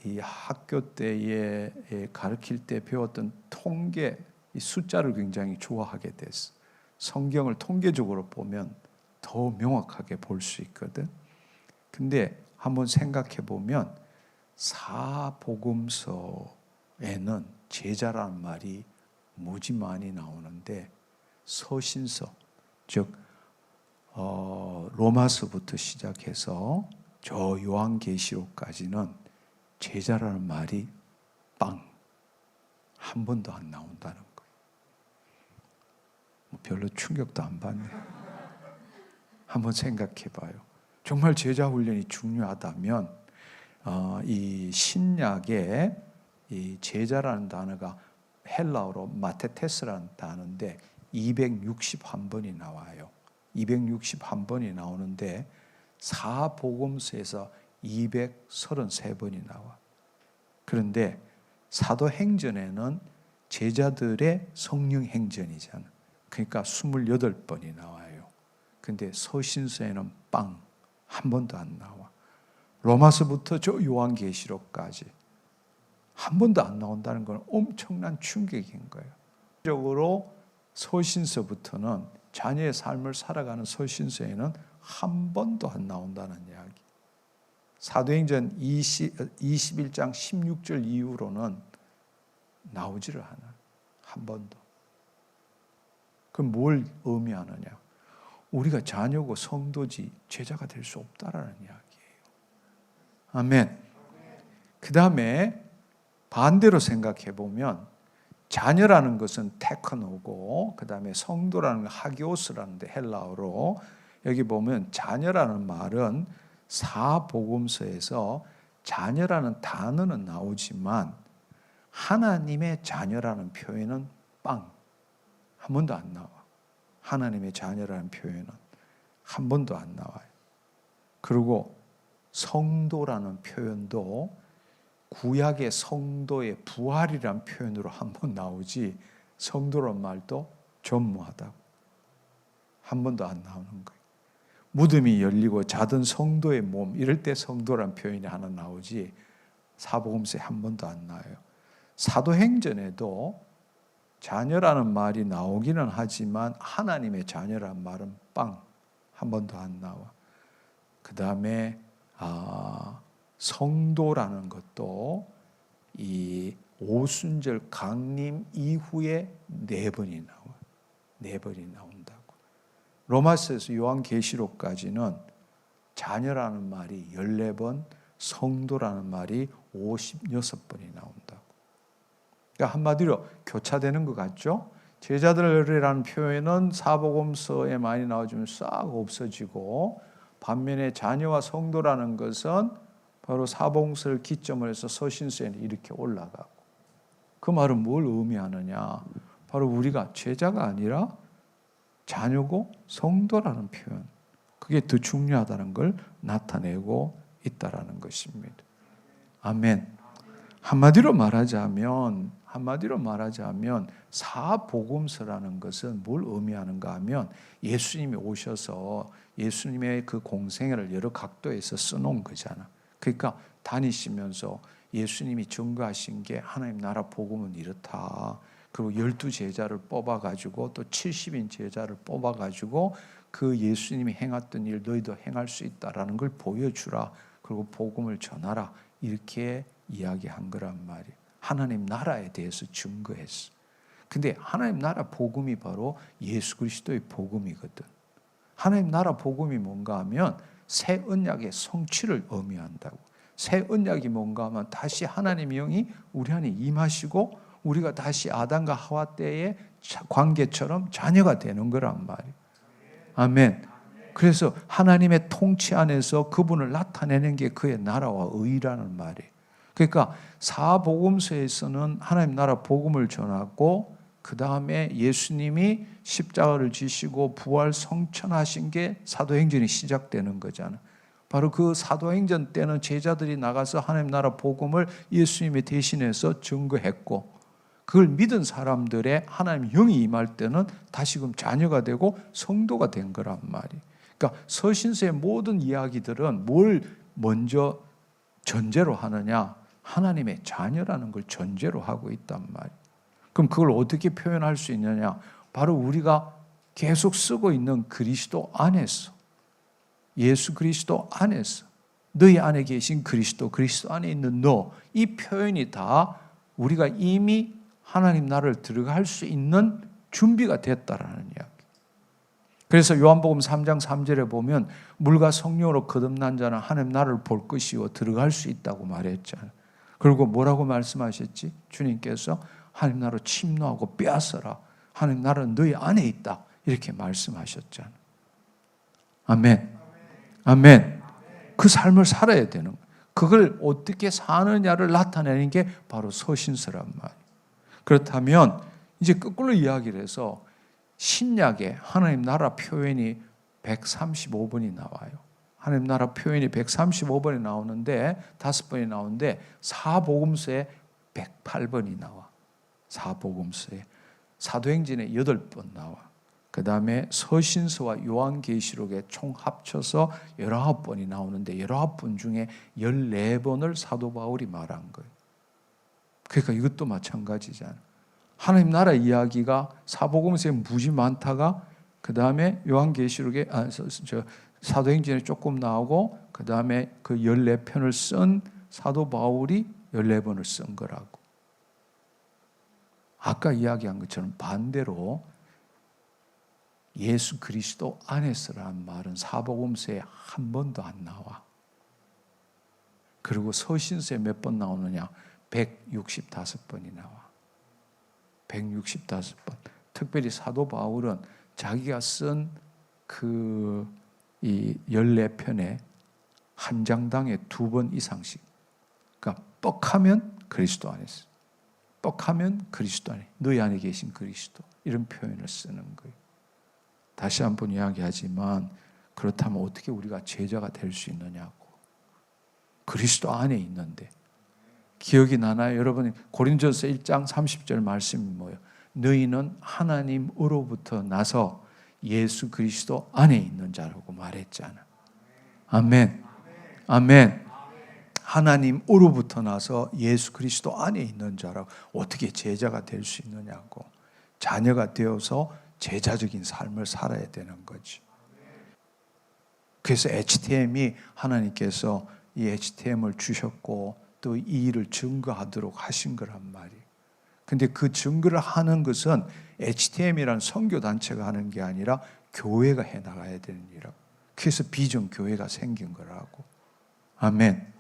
A: 이 학교 때에 가르칠 때 배웠던 통계, 이 숫자를 굉장히 좋아하게 됐어. 성경을 통계적으로 보면 더 명확하게 볼 수 있거든. 근데 한번 생각해 보면 사복음서에는 제자라는 말이 무지 많이 나오는데 서신서, 즉 로마서부터 시작해서 저 요한계시록까지는 제자라는 말이 한 번도 안 나온다는 거예요. 별로 충격도 안 받네. 한번 생각해 봐요. 정말 제자 훈련이 중요하다면 이 신약에 이 제자라는 단어가 헬라어로 마테테스라는 단어인데 261번이 나와요. 261번이 나오는데 사복음서에서 233번이 나와. 그런데 사도행전에는 제자들의 성령 행전이잖아. 그러니까 28번이 나와요. 근데 서신서에는 한 번도 안 나와. 로마서부터 저 요한계시록까지 한 번도 안 나온다는 건 엄청난 충격인 거예요. 적으로 서신서부터는 자녀의 삶을 살아가는 서신서에는 한 번도 안 나온다는 이야기. 사도행전 21장 16절 이후로는 나오지를 않아요. 한 번도. 그럼 뭘 의미하느냐? 우리가 자녀고 성도지 제자가 될 수 없다라는 이야기예요. 아멘. 그 다음에 반대로 생각해 보면 자녀라는 것은 테크노고 그 다음에 성도라는 건 하기오스라는데 헬라어로 여기 보면 자녀라는 말은 사복음서에서 자녀라는 단어는 나오지만 하나님의 자녀라는 표현은 한 번도 안 나와. 하나님의 자녀라는 표현은 한 번도 안 나와요. 그리고 성도라는 표현도 구약의 성도의 부활이란 표현으로 한 번 나오지 성도란 말도 전무하다고 한 번도 안 나오는 거예요. 무덤이 열리고 자던 성도의 몸 이럴 때 성도란 표현이 하나 나오지 사복음서에 한 번도 안 나와요. 사도행전에도 자녀라는 말이 나오기는 하지만 하나님의 자녀라는 말은 한 번도 안 나와. 그 다음에 성도라는 것도 이 오순절 강림 이후에 4번이 나와. 4번이 나온다고. 로마서에서 요한계시록까지는 자녀라는 말이 14번, 성도라는 말이 56번이 나온다고. 그러니까 한마디로 교차되는 것 같죠? 제자들이라는 표현은 사복음서에 많이 나오지만 싹 없어지고 반면에 자녀와 성도라는 것은 바로 사복음서를 기점으로 해서 서신서에는 이렇게 올라가고 그 말은 뭘 의미하느냐? 바로 우리가 제자가 아니라 자녀고 성도라는 표현 그게 더 중요하다는 걸 나타내고 있다라는 것입니다. 아멘. 한마디로 말하자면 사복음서라는 것은 뭘 의미하는가 하면 예수님이 오셔서 예수님의 그 공생애를 여러 각도에서 써놓은 거잖아. 그러니까 다니시면서 예수님이 증거하신 게 하나님 나라 복음은 이렇다. 그리고 12제자를 뽑아가지고 또 70인 제자를 뽑아가지고 그 예수님이 행했던 일 너희도 행할 수 있다라는 걸 보여주라. 그리고 복음을 전하라. 이렇게 이야기한 거란 말이에요. 하나님 나라에 대해서 증거했어. 근데 하나님 나라 복음이 바로 예수 그리스도의 복음이거든. 하나님 나라 복음이 뭔가 하면 새 언약의 성취를 의미한다고. 새 언약이 뭔가 하면 다시 하나님의 영이 우리 안에 임하시고 우리가 다시 아담과 하와 때의 관계처럼 자녀가 되는 거란 말이에요. 아멘. 그래서 하나님의 통치 안에서 그분을 나타내는 게 그의 나라와 의라는 말이에요. 그러니까 사복음서에서는 하나님 나라 복음을 전하고 그 다음에 예수님이 십자가를 지시고 부활 성천하신 게 사도행전이 시작되는 거잖아. 바로 그 사도행전 때는 제자들이 나가서 하나님 나라 복음을 예수님이 대신해서 증거했고, 그걸 믿은 사람들의 하나님 영이 임할 때는 다시금 자녀가 되고 성도가 된 거란 말이에요. 그러니까 서신서의 모든 이야기들은 뭘 먼저 전제로 하느냐? 하나님의 자녀라는 걸 전제로 하고 있단 말이에요. 그럼 그걸 어떻게 표현할 수 있느냐? 바로 우리가 계속 쓰고 있는 그리스도 안에서, 예수 그리스도 안에서, 너희 안에 계신 그리스도, 그리스도 안에 있는 너, 이 표현이 다 우리가 이미 하나님 나라를 들어갈 수 있는 준비가 됐다라는 이야기. 그래서 요한복음 3장 3절에 보면 물과 성령으로 거듭난 자는 하나님 나라를 볼 것이요 들어갈 수 있다고 말했잖아요. 그리고 뭐라고 말씀하셨지? 주님께서 하나님 나라로 침노하고 빼앗아라. 하나님 나라는 너희 안에 있다. 이렇게 말씀하셨잖아요. 아멘. 아멘. 그 삶을 살아야 되는 거예요. 그걸 어떻게 사느냐를 나타내는 게 바로 서신서란 말이에요. 그렇다면 이제 거꾸로 이야기를 해서 신약에 하나님 나라 표현이 135번이 나와요. 하나님 나라 표현이 135번이 나오는데 5번이 나오는데 사복음서에 108번이 나와. 사복음서에. 사도행전에 8번 나와. 그 다음에 서신서와 요한계시록에 총 합쳐서 19번이 나오는데 19번 중에 14번을 사도 바울이 말한 거예요. 그러니까 이것도 마찬가지잖아요. 하나님 나라 이야기가 사복음서에 무지 많다가 그 다음에 요한계시록에 사도행전에 조금 나오고 그 다음에 그 14편을 쓴 사도 바울이 14번을 쓴 거라고. 아까 이야기한 것처럼 반대로 예수 그리스도 안에서라는 말은 사복음서에 한 번도 안 나와. 그리고 서신서에 몇 번 나오느냐? 165번이 나와. 165번. 특별히 사도 바울은 자기가 쓴 그 이 14편에 한 장당에 2번 이상씩. 그러니까 뻑하면 그리스도 안에서. 뻑하면 그리스도 안에. 너희 안에 계신 그리스도. 이런 표현을 쓰는 거예요. 다시 한번 이야기하지만 그렇다면 어떻게 우리가 제자가 될 수 있느냐고. 그리스도 안에 있는데. 기억이 나나요? 여러분 고린도전서 1장 30절 말씀이 뭐예요? 너희는 하나님으로부터 나서 예수 그리스도 안에 있는 자라고 말했잖아. 아멘. 아멘. 하나님으로부터 나서 예수 그리스도 안에 있는 자라고. 어떻게 제자가 될 수 있느냐고. 자녀가 되어서 제자적인 삶을 살아야 되는 거지. 그래서 HTM이 하나님께서 이 HTM을 주셨고 또 이 일을 증거하도록 하신 거란 말이에요. 근데 그 증거를 하는 것은 HTM이라는 선교단체가 하는 게 아니라 교회가 해나가야 되는 일이라고. 그래서 비전 교회가 생긴 거라고. 아멘.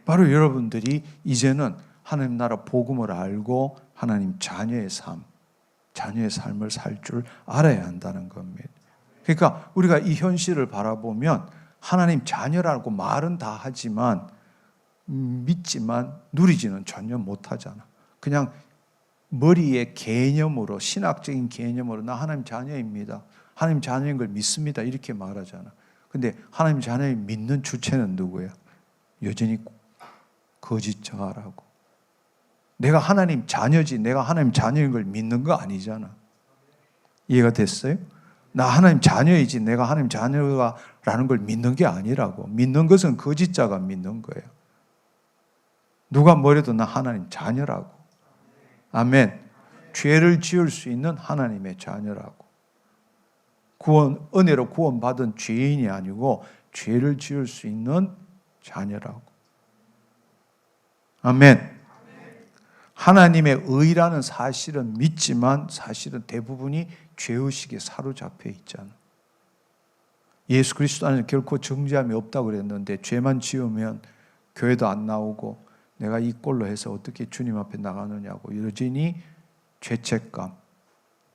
A: 바로 여러분들이 이제는 하나님 나라 복음을 알고 하나님 자녀의 삶, 자녀의 삶을 살 줄 알아야 한다는 겁니다. 그러니까 우리가 이 현실을 바라보면 하나님 자녀라고 말은 다 하지만 믿지만 누리지는 전혀 못하잖아. 그냥 머리의 개념으로, 신학적인 개념으로 나 하나님 자녀입니다. 하나님 자녀인 걸 믿습니다. 이렇게 말하잖아. 근데 하나님 자녀를 믿는 주체는 누구예요? 여전히 거짓자라고. 내가 하나님 자녀지 내가 하나님 자녀인 걸 믿는 거 아니잖아. 이해가 됐어요? 나 하나님 자녀이지 내가 하나님 자녀라는 걸 믿는 게 아니라고. 믿는 것은 거짓자가 믿는 거예요. 누가 뭐래도 나 하나님 자녀라고. 아멘. 죄를 지을 수 있는 하나님의 자녀라고. 은혜로 구원받은 죄인이 아니고 죄를 지을 수 있는 자녀라고. 아멘. 하나님의 의라는 사실은 믿지만 사실은 대부분이 죄의식에 사로잡혀 있잖아. 예수 그리스도 안에는 결코 정죄함이 없다고 그랬는데 죄만 지으면 교회도 안 나오고 내가 이 꼴로 해서 어떻게 주님 앞에 나가느냐고 여전히 죄책감,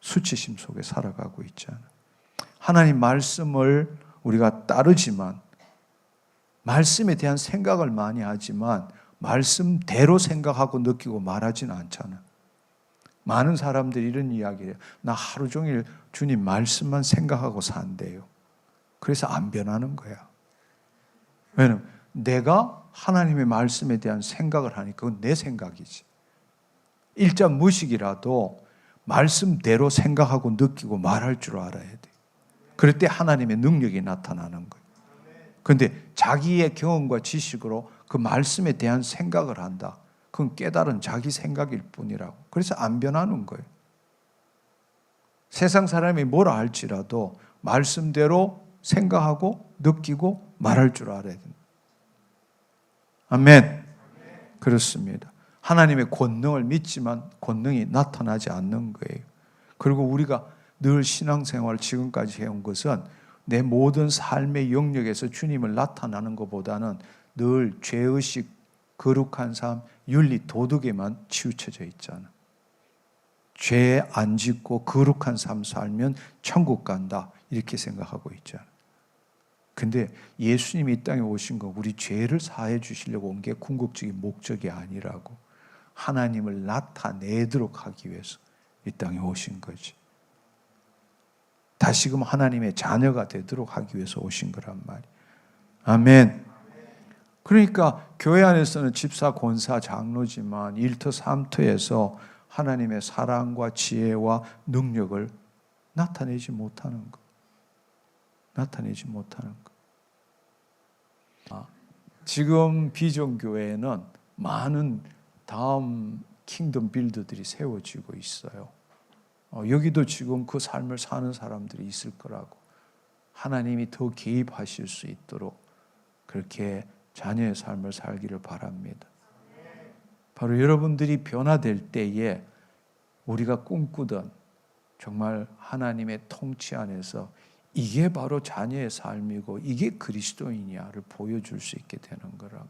A: 수치심 속에 살아가고 있잖아. 하나님 말씀을 우리가 따르지만 말씀에 대한 생각을 많이 하지만 말씀대로 생각하고 느끼고 말하지는 않잖아. 많은 사람들이 이런 이야기를 해요. 나 하루 종일 주님 말씀만 생각하고 산대요. 그래서 안 변하는 거야. 왜냐면 내가 하나님의 말씀에 대한 생각을 하니까 그건 내 생각이지. 일자 무식이라도 말씀대로 생각하고 느끼고 말할 줄 알아야 돼. 그럴 때 하나님의 능력이 나타나는 거예요. 그런데 자기의 경험과 지식으로 그 말씀에 대한 생각을 한다. 그건 깨달은 자기 생각일 뿐이라고. 그래서 안 변하는 거예요. 세상 사람이 뭐라 할지라도 말씀대로 생각하고 느끼고 말할 줄 알아야 된다. 아멘. 그렇습니다. 하나님의 권능을 믿지만 권능이 나타나지 않는 거예요. 그리고 우리가 늘 신앙생활을 지금까지 해온 것은 내 모든 삶의 영역에서 주님을 나타나는 것보다는 늘 죄의식, 거룩한 삶, 윤리, 도덕에만 치우쳐져 있잖아. 죄 안 짓고 거룩한 삶 살면 천국 간다 이렇게 생각하고 있잖아. 근데 예수님이 이 땅에 오신 거 우리 죄를 사해 주시려고 온 게 궁극적인 목적이 아니라고. 하나님을 나타내도록 하기 위해서 이 땅에 오신 거지. 다시금 하나님의 자녀가 되도록 하기 위해서 오신 거란 말이야. 아멘. 그러니까 교회 안에서는 집사, 권사, 장로지만 일터, 삼터에서 하나님의 사랑과 지혜와 능력을 나타내지 못하는 거. 나타내지 못하는 거. 지금 비전교회에는 많은 다음 킹덤 빌더들이 세워지고 있어요. 여기도 지금 그 삶을 사는 사람들이 있을 거라고. 하나님이 더 개입하실 수 있도록 그렇게 자녀의 삶을 살기를 바랍니다. 바로 여러분들이 변화될 때에 우리가 꿈꾸던 정말 하나님의 통치 안에서 이게 바로 자녀의 삶이고 이게 그리스도인이야를 보여줄 수 있게 되는 거라고.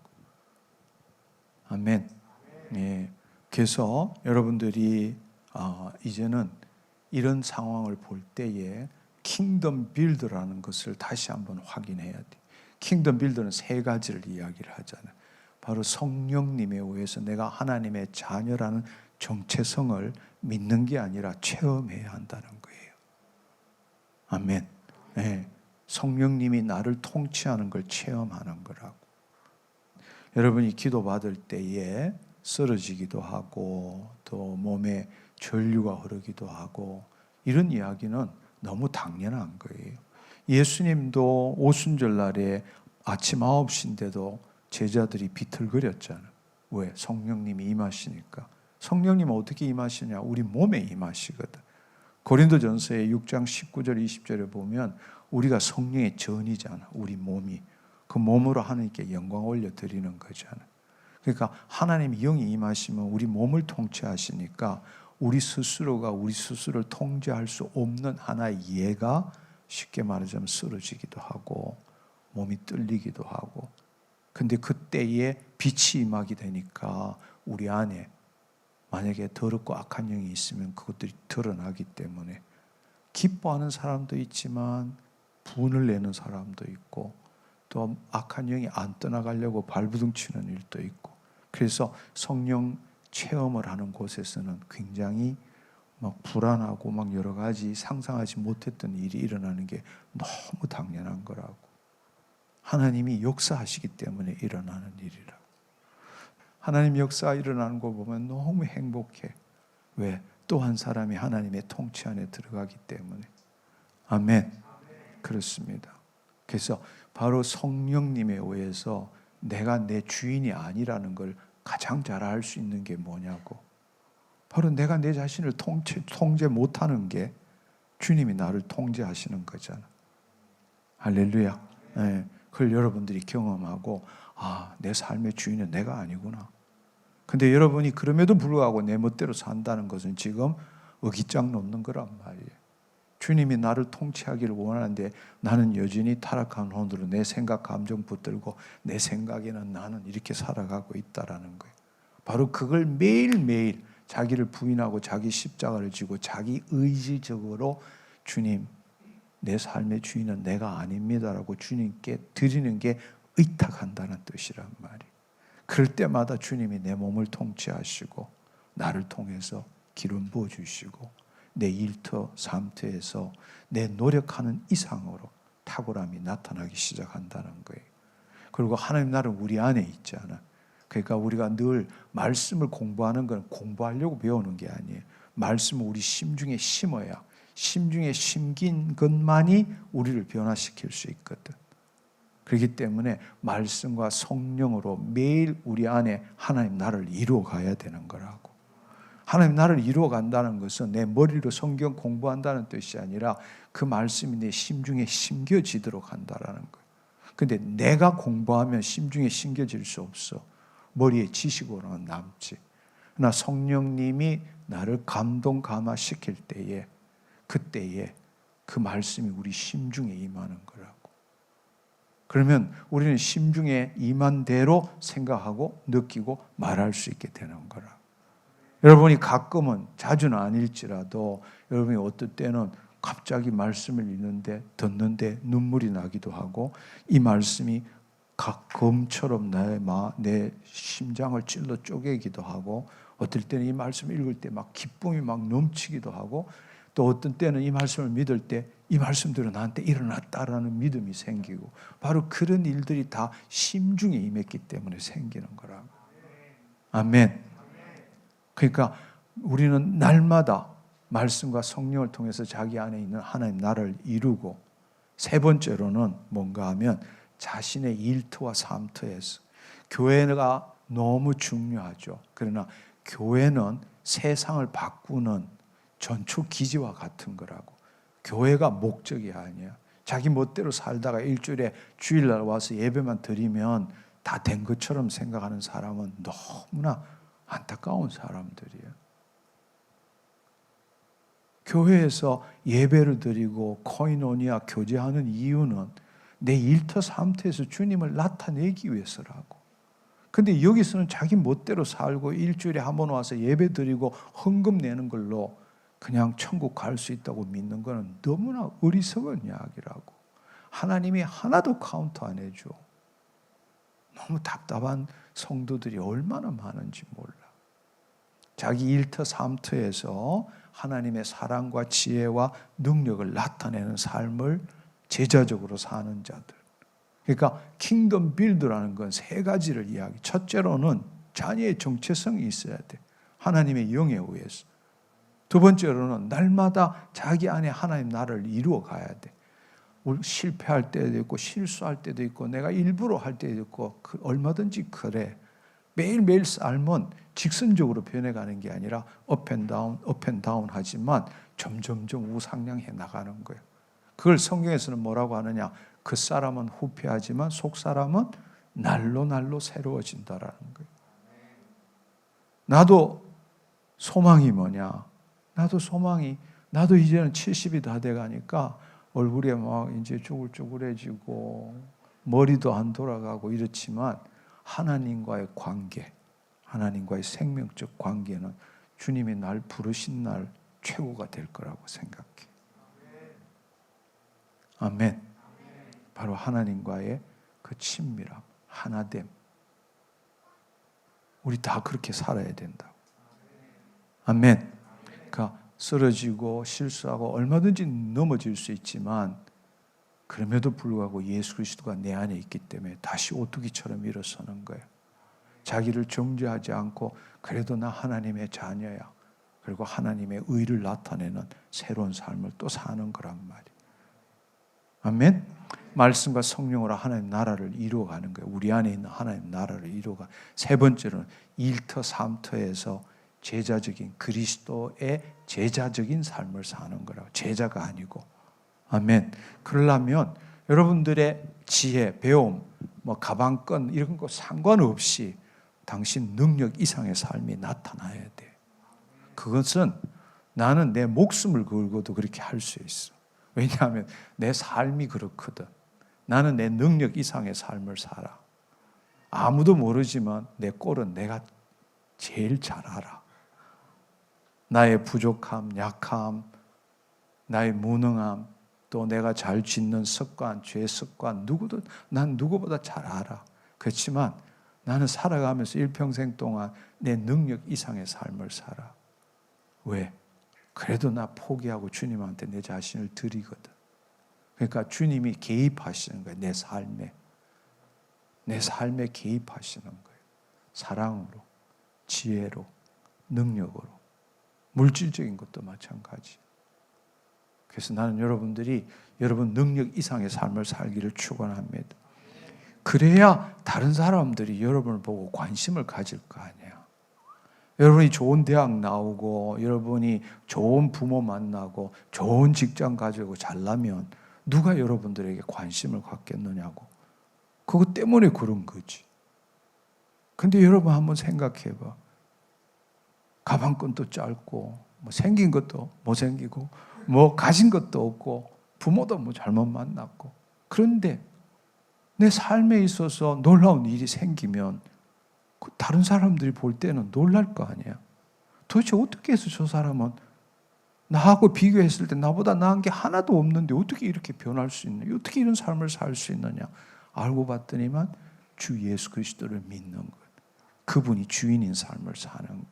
A: 아멘. 예. 그래서 여러분들이 이제는 이런 상황을 볼 때에 킹덤 빌더라는 것을 다시 한번 확인해야 돼. 킹덤 빌더는 세 가지를 이야기를 하잖아요. 바로 성령님에 의해서 내가 하나님의 자녀라는 정체성을 믿는 게 아니라 체험해야 한다는 거예요. 아멘. 네. 성령님이 나를 통치하는 걸 체험하는 거라고. 여러분이 기도받을 때에 쓰러지기도 하고 또 몸에 전류가 흐르기도 하고 이런 이야기는 너무 당연한 거예요. 예수님도 오순절날에 아침 9시인데도 제자들이 비틀거렸잖아요. 왜? 성령님이 임하시니까. 성령님은 어떻게 임하시냐? 우리 몸에 임하시거든. 고린도전서의 6장 19절 20절에 보면 우리가 성령의 전이잖아. 우리 몸이. 그 몸으로 하나님께 영광 올려드리는 거잖아. 그러니까 하나님이 영이 임하시면 우리 몸을 통치하시니까 우리 스스로가 우리 스스로를 통제할 수 없는 하나의 예가 쉽게 말하자면 쓰러지기도 하고 몸이 떨리기도 하고. 근데 그때에 빛이 임하게 되니까 우리 안에 만약에 더럽고 악한 영이 있으면 그것들이 드러나기 때문에 기뻐하는 사람도 있지만 분을 내는 사람도 있고 또 악한 영이 안 떠나가려고 발부둥 치는 일도 있고. 그래서 성령 체험을 하는 곳에서는 굉장히 막 불안하고 막 여러 가지 상상하지 못했던 일이 일어나는 게 너무 당연한 거라고. 하나님이 역사하시기 때문에 일어나는 일이라. 하나님 역사 일어나는 거 보면 너무 행복해. 왜? 또 한 사람이 하나님의 통치 안에 들어가기 때문에. 아멘. 그렇습니다. 그래서 바로 성령님에 의해서 내가 내 주인이 아니라는 걸 가장 잘 알 수 있는 게 뭐냐고. 바로 내가 내 자신을 통제 못하는 게 주님이 나를 통제하시는 거잖아. 할렐루야. 네. 그걸 여러분들이 경험하고 내 삶의 주인은 내가 아니구나. 근데 여러분이 그럼에도 불구하고 내 멋대로 산다는 것은 지금 어깃장 놓는 거란 말이에요. 주님이 나를 통치하기를 원하는데 나는 여전히 타락한 혼으로 내 생각, 감정 붙들고 내 생각에는 나는 이렇게 살아가고 있다라는 거예요. 바로 그걸 매일매일 자기를 부인하고 자기 십자가를 지고 자기 의지적으로 주님, 내 삶의 주인은 내가 아닙니다라고 주님께 드리는 게 의탁한다는 뜻이란 말이에요. 그럴 때마다 주님이 내 몸을 통치하시고 나를 통해서 기름 부어주시고 내 일터 삶터에서 내 노력하는 이상으로 탁월함이 나타나기 시작한다는 거예요. 그리고 하나님 나라는 우리 안에 있잖아. 그러니까 우리가 늘 말씀을 공부하는 건 공부하려고 배우는 게 아니에요. 말씀을 우리 심중에 심어야 심중에 심긴 것만이 우리를 변화시킬 수 있거든. 그렇기 때문에 말씀과 성령으로 매일 우리 안에 하나님 나라를 이루어 가야 되는 거라고. 하나님 나라를 이루어 간다는 것은 내 머리로 성경 공부한다는 뜻이 아니라 그 말씀이 내 심중에 심겨지도록 한다라는 거예요. 근데 내가 공부하면 심중에 심겨질 수 없어. 머리에 지식으로는 남지. 그러나 성령님이 나를 감동 감화시킬 때에 그때에 그 말씀이 우리 심중에 임하는 거라고. 그러면 우리는 심중에 임한 대로 생각하고 느끼고 말할 수 있게 되는 거라. 여러분이 가끔은 자주는 아닐지라도 여러분이 어떨 때는 갑자기 말씀을 읽는데 듣는데 눈물이 나기도 하고 이 말씀이 각 검처럼 내 심장을 찔러 쪼개기도 하고 어떨 때는 이 말씀을 읽을 때 막 기쁨이 막 넘치기도 하고 또 어떤 때는 이 말씀을 믿을 때 이 말씀대로 나한테 일어났다라는 믿음이 생기고 바로 그런 일들이 다 심중에 임했기 때문에 생기는 거라고. 아멘. 그러니까 우리는 날마다 말씀과 성령을 통해서 자기 안에 있는 하나님 나라를 이루고 세 번째로는 뭔가 하면 자신의 일터와 삶터에서 교회가 너무 중요하죠. 그러나 교회는 세상을 바꾸는 전초 기지와 같은 거라고. 교회가 목적이 아니야. 자기 멋대로 살다가 일주일에 주일날 와서 예배만 드리면 다 된 것처럼 생각하는 사람은 너무나 안타까운 사람들이에요. 교회에서 예배를 드리고 코이노니아 교제하는 이유는 내 일터 삶터에서 주님을 나타내기 위해서라고. 근데 여기서는 자기 멋대로 살고 일주일에 한 번 와서 예배 드리고 헌금 내는 걸로 그냥 천국 갈 수 있다고 믿는 것은 너무나 어리석은 이야기라고. 하나님이 하나도 카운트 안 해줘. 너무 답답한 성도들이 얼마나 많은지 몰라. 자기 일터 삶터에서 하나님의 사랑과 지혜와 능력을 나타내는 삶을 제자적으로 사는 자들. 그러니까 킹덤 빌드라는 건 세 가지를 이야기. 첫째로는 자녀의 정체성이 있어야 돼. 하나님의 영에 의해서. 두 번째로는 날마다 자기 안에 하나님 나라를 이루어 가야 돼. 실패할 때도 있고 실수할 때도 있고 내가 일부러 할 때도 있고 얼마든지 그래. 매일매일 삶은 직선적으로 변해가는 게 아니라 업 앤 다운 하지만 점점점 우상향해 나가는 거예요. 그걸 성경에서는 뭐라고 하느냐? 그 사람은 후패하지만 속 사람은 날로 새로워진다라는 거예요. 나도 소망이 뭐냐? 나도 이제는 70이 다 돼가니까 얼굴에 막 이제 쭈글쭈글해지고 머리도 안 돌아가고 이렇지만 하나님과의 관계, 하나님과의 생명적 관계는 주님이 날 부르신 날 최고가 될 거라고 생각해. 아멘. 바로 하나님과의 그 친밀함, 하나됨. 우리 다 그렇게 살아야 된다. 아멘. 그러니까 쓰러지고 실수하고 얼마든지 넘어질 수 있지만 그럼에도 불구하고 예수 그리스도가 내 안에 있기 때문에 다시 오뚜기처럼 일어서는 거예요. 자기를 정죄하지 않고 그래도 나 하나님의 자녀야. 그리고 하나님의 의를 나타내는 새로운 삶을 또 사는 거란 말이에요. 아멘. 말씀과 성령으로 하나님 나라를 이루어가는 거예요. 우리 안에 있는 하나님 나라를 이루어가. 세 번째로는 일터 삼터에서 제자적인 그리스도의 제자적인 삶을 사는 거라고. 제자가 아니고. 아멘. 그러려면 여러분들의 지혜, 배움, 가방끈 이런 거 상관없이 당신 능력 이상의 삶이 나타나야 돼. 그것은 나는 내 목숨을 걸고도 그렇게 할 수 있어. 왜냐하면 내 삶이 그렇거든. 나는 내 능력 이상의 삶을 살아. 아무도 모르지만 내 꼴은 내가 제일 잘 알아. 나의 부족함, 약함, 나의 무능함, 또 내가 잘 짓는 습관, 죄 습관, 난 누구보다 잘 알아. 그렇지만 나는 살아가면서 일평생 동안 내 능력 이상의 삶을 살아. 왜? 그래도 나 포기하고 주님한테 내 자신을 드리거든. 그러니까 주님이 개입하시는 거예요. 내 삶에 개입하시는 거예요. 사랑으로, 지혜로, 능력으로. 물질적인 것도 마찬가지. 그래서 나는 여러분들이 여러분 능력 이상의 삶을 살기를 축원합니다. 그래야 다른 사람들이 여러분을 보고 관심을 가질 거 아니야. 여러분이 좋은 대학 나오고 여러분이 좋은 부모 만나고 좋은 직장 가지고 잘나면 누가 여러분들에게 관심을 갖겠느냐고. 그것 때문에 그런 거지. 근데 여러분 한번 생각해 봐. 가방끈도 짧고 뭐 생긴 것도 못생기고 뭐 가진 것도 없고 부모도 뭐 잘못 만났고, 그런데 내 삶에 있어서 놀라운 일이 생기면 다른 사람들이 볼 때는 놀랄 거 아니야. 도대체 어떻게 해서 저 사람은 나하고 비교했을 때 나보다 나은 게 하나도 없는데 어떻게 이렇게 변할 수 있느냐, 어떻게 이런 삶을 살 수 있느냐. 알고 봤더니만 주 예수 그리스도를 믿는 것, 그분이 주인인 삶을 사는 것.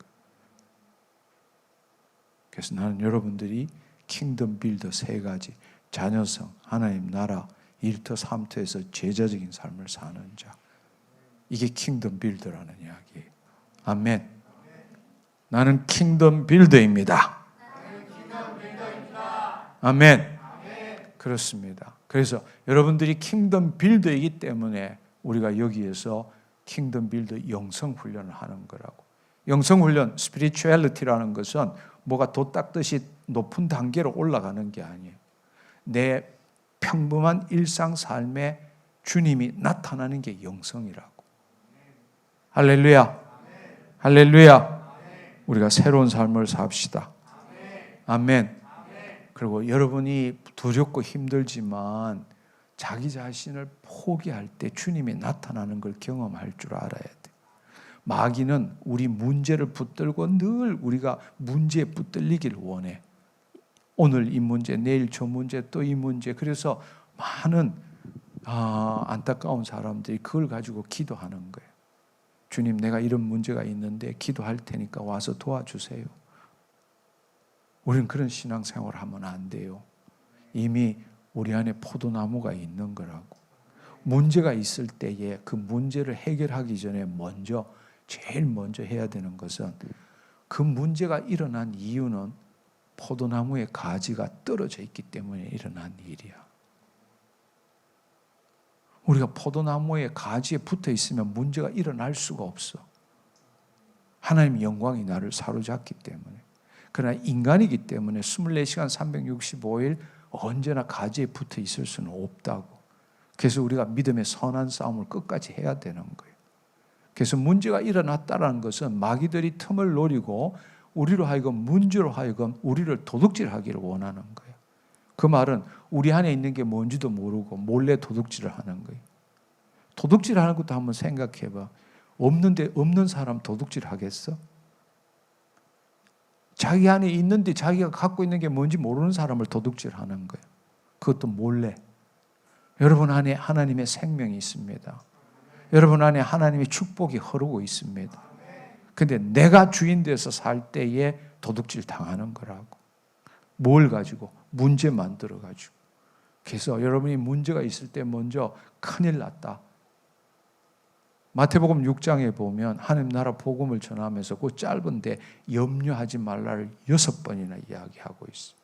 A: 그래서 나는 여러분들이 킹덤 빌더 3가지, 자녀성, 하나님 나라, 1터 3터에서 제자적인 삶을 사는 자, 이게 킹덤 빌더라는 이야기예요. 아멘. 나는 킹덤 빌더입니다. 아멘. 그렇습니다. 그래서 여러분들이 킹덤 빌더이기 때문에 우리가 여기에서 킹덤 빌더 영성 훈련을 하는 거라고. 영성 훈련, 스피리추얼리티라는 것은 뭐가 돛 닦듯이 높은 단계로 올라가는 게 아니에요. 내 평범한 일상 삶에 주님이 나타나는 게 영성이라고. 할렐루야. 할렐루야. 우리가 새로운 삶을 삽시다. 아멘. 그리고 여러분이 두렵고 힘들지만 자기 자신을 포기할 때 주님이 나타나는 걸 경험할 줄 알아야 돼. 마귀는 우리 문제를 붙들고 늘 우리가 문제에 붙들리기를 원해. 오늘 이 문제, 내일 저 문제, 또 이 문제. 그래서 많은 안타까운 사람들이 그걸 가지고 기도하는 거예요. 주님, 내가 이런 문제가 있는데 기도할 테니까 와서 도와주세요. 우리는 그런 신앙생활을 하면 안 돼요. 이미 우리 안에 포도나무가 있는 거라고. 문제가 있을 때에 그 문제를 해결하기 전에 제일 먼저 해야 되는 것은, 그 문제가 일어난 이유는 포도나무의 가지가 떨어져 있기 때문에 일어난 일이야. 우리가 포도나무의 가지에 붙어 있으면 문제가 일어날 수가 없어. 하나님의 영광이 나를 사로잡기 때문에. 그러나 인간이기 때문에 24시간 365일 언제나 가지에 붙어 있을 수는 없다고. 그래서 우리가 믿음의 선한 싸움을 끝까지 해야 되는 거예요. 그래서 문제가 일어났다는 것은 마귀들이 틈을 노리고 우리로 하여금, 문제로 하여금 우리를 도둑질하기를 원하는 거예요. 그 말은 우리 안에 있는 게 뭔지도 모르고 몰래 도둑질을 하는 거예요. 도둑질하는 것도 한번 생각해 봐. 없는 사람 도둑질 하겠어? 자기 안에 있는데 자기가 갖고 있는 게 뭔지 모르는 사람을 도둑질하는 거예요. 그것도 몰래. 여러분 안에 하나님의 생명이 있습니다. 여러분 안에 하나님의 축복이 흐르고 있습니다. 근데 내가 주인 돼서 살 때에 도둑질 당하는 거라고. 뭘 가지고? 문제 만들어 가지고. 그래서 여러분이 문제가 있을 때 먼저 큰일 났다. 마태복음 6장에 보면 하나님 나라 복음을 전하면서 그 짧은데 염려하지 말라를 6번이나 이야기하고 있어요.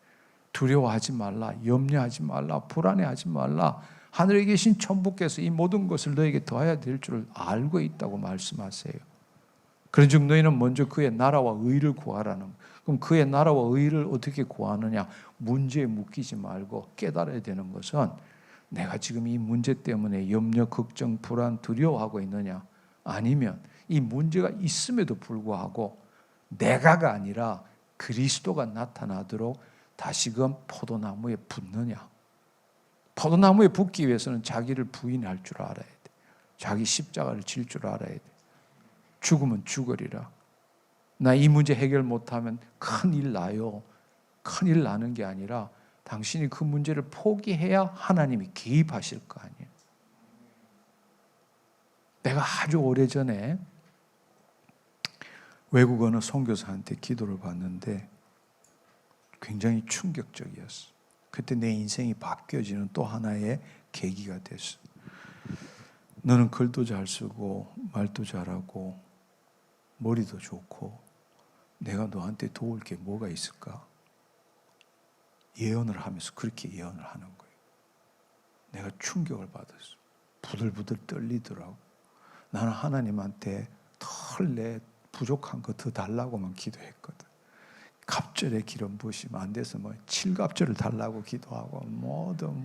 A: 두려워하지 말라, 염려하지 말라, 불안해하지 말라. 하늘에 계신 천부께서 이 모든 것을 너에게 더해야 될 줄 알고 있다고 말씀하세요. 그런즉 너희는 먼저 그의 나라와 의를 구하라는. 그럼 그의 나라와 의를 어떻게 구하느냐? 문제에 묶이지 말고 깨달아야 되는 것은, 내가 지금 이 문제 때문에 염려, 걱정, 불안, 두려워하고 있느냐? 아니면 이 문제가 있음에도 불구하고 내가가 아니라 그리스도가 나타나도록 다시금 포도나무에 붙느냐? 포도나무에 붙기 위해서는 자기를 부인할 줄 알아야 돼. 자기 십자가를 질 줄 알아야 돼. 죽으면 죽으리라. 나 이 문제 해결 못하면 큰일 나요. 큰일 나는 게 아니라 당신이 그 문제를 포기해야 하나님이 개입하실 거 아니에요. 내가 아주 오래전에 외국 어느 선교사한테 기도를 받는데 굉장히 충격적이었어. 그때 내 인생이 바뀌어지는 또 하나의 계기가 됐어. 너는 글도 잘 쓰고 말도 잘하고 머리도 좋고 내가 너한테 도울 게 뭐가 있을까? 예언을 하면서 그렇게 예언을 하는 거예요. 내가 충격을 받았어. 부들부들 떨리더라고. 나는 하나님한테 덜 내 부족한 거 더 달라고만 기도했거든. 갑절에 기름 부으시면 안 돼서 뭐 7갑절을 달라고 기도하고 뭐든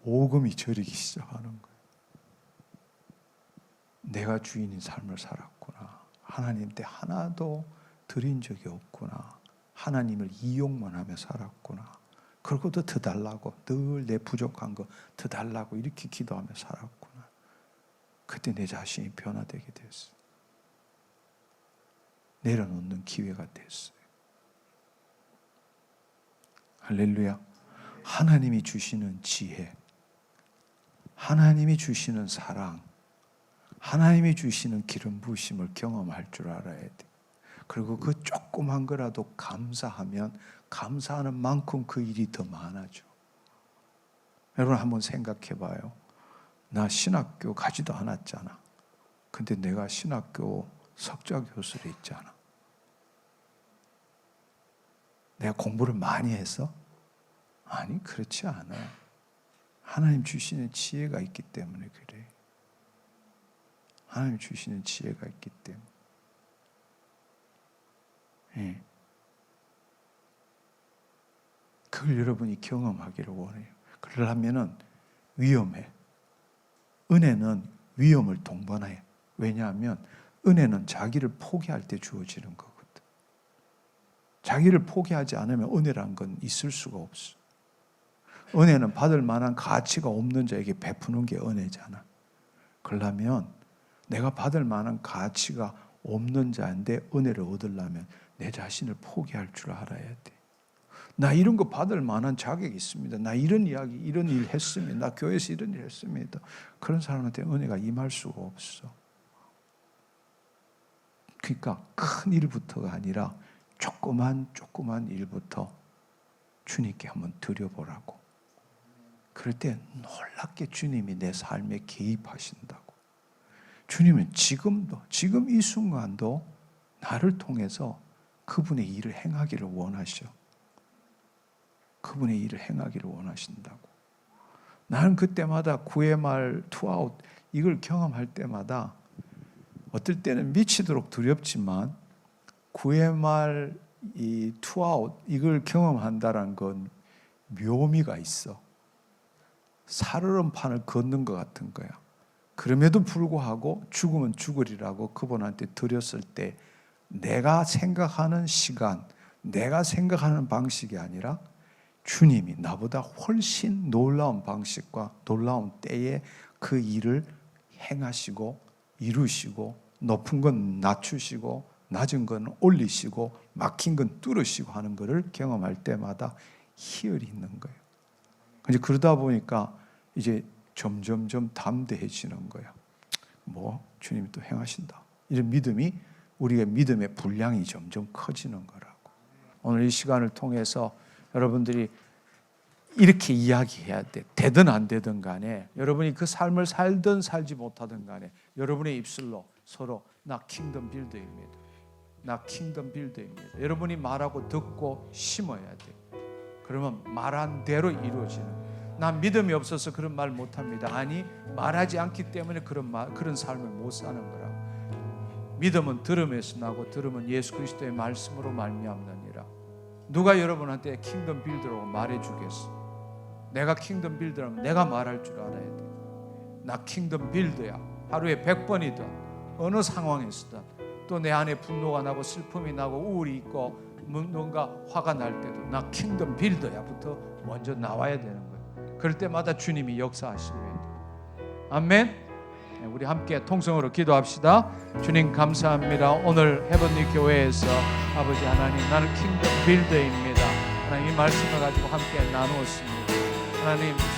A: 오금이 저리기 시작하는 거예요. 내가 주인인 삶을 살았구나. 하나님한테 하나도 드린 적이 없구나. 하나님을 이용만 하며 살았구나. 그러고도 더 달라고 늘 내 부족한 거 더 달라고 이렇게 기도하며 살았구나. 그때 내 자신이 변화되게 됐어. 내려놓는 기회가 됐어요. 할렐루야. 하나님이 주시는 지혜, 하나님이 주시는 사랑, 하나님이 주시는 기름 부으심을 경험할 줄 알아야 돼. 그리고 그 조그만 거라도 감사하면 감사하는 만큼 그 일이 더 많아져. 여러분 한번 생각해 봐요. 나 신학교 가지도 않았잖아. 근데 내가 신학교 석좌 교수로 있잖아. 내가 공부를 많이 해서? 아니, 그렇지 않아. 하나님 주시는 지혜가 있기 때문에 그래. 하나님 주시는 지혜가 있기 때문에. 예. 그걸 여러분이 경험하기를 원해요. 그러려면은 위험해. 은혜는 위험을 동반해. 왜냐하면 은혜는 자기를 포기할 때 주어지는 거거든. 자기를 포기하지 않으면 은혜란 건 있을 수가 없어. 은혜는 받을 만한 가치가 없는 자에게 베푸는 게 은혜잖아. 그러려면 내가 받을 만한 가치가 없는 자인데 은혜를 얻으려면 내 자신을 포기할 줄 알아야 돼. 나 이런 거 받을 만한 자격이 있습니다. 나 이런 이야기, 이런 일 했습니다. 나 교회에서 이런 일 했습니다. 그런 사람한테 은혜가 임할 수가 없어. 그러니까 큰 일부터가 아니라 조그만 일부터 주님께 한번 드려보라고. 그럴 때 놀랍게 주님이 내 삶에 개입하신다고. 주님은 지금 이 순간도 나를 통해서 그분의 일을 행하기를 원하셔. 그분의 일을 행하기를 원하신다고. 나는 그때마다 9회 말 투아웃 이걸 경험할 때마다 어떨 때는 미치도록 두렵지만 9회 말 이 투아웃 이걸 경험한다는 건 묘미가 있어. 살얼음판을 걷는 것 같은 거야. 그럼에도 불구하고 죽으면 죽으리라고 그분한테 드렸을 때 내가 생각하는 시간, 내가 생각하는 방식이 아니라 주님이 나보다 훨씬 놀라운 방식과 놀라운 때에 그 일을 행하시고 이루시고 높은 건 낮추시고 낮은 건 올리시고 막힌 건 뚫으시고 하는 것을 경험할 때마다 희열이 있는 거예요. 이제 그러다 보니까 이제 점점점 담대해지는 거예요. 뭐 주님이 또 행하신다. 이런 믿음이 우리의 믿음의 분량이 점점 커지는 거라고. 오늘 이 시간을 통해서 여러분들이 이렇게 이야기해야 돼. 되든 안 되든 간에 여러분이 그 삶을 살든 살지 못하든 간에 여러분의 입술로 서로 나 킹덤 빌더입니다. 나 킹덤 빌더입니다. 여러분이 말하고 듣고 심어야 돼. 그러면 말한 대로 이루어지는. 난 믿음이 없어서 그런 말 못합니다. 아니, 말하지 않기 때문에 그런 삶을 못 사는 거라고. 믿음은 들음에서 나고 들음은 예수 그리스도의 말씀으로 말미암느니라. 누가 여러분한테 킹덤 빌더라고 말해주겠어? 내가 킹덤 빌더라면 내가 말할 줄 알아야 돼. 나 킹덤 빌더야. 하루에 100번이든 어느 상황에서든 또 내 안에 분노가 나고 슬픔이 나고 우울이 있고 뭔가 화가 날 때도 나 킹덤 빌더야부터 먼저 나와야 되는 거예요. 그럴 때마다 주님이 역사하시면. 아멘. 우리 함께 통성으로 기도합시다. 주님 감사합니다. 오늘 헤븐리 교회에서 아버지 하나님, 나는 킹덤 빌더입니다. 하나님 이 말씀을 가지고 함께 나누었습니다. 하나님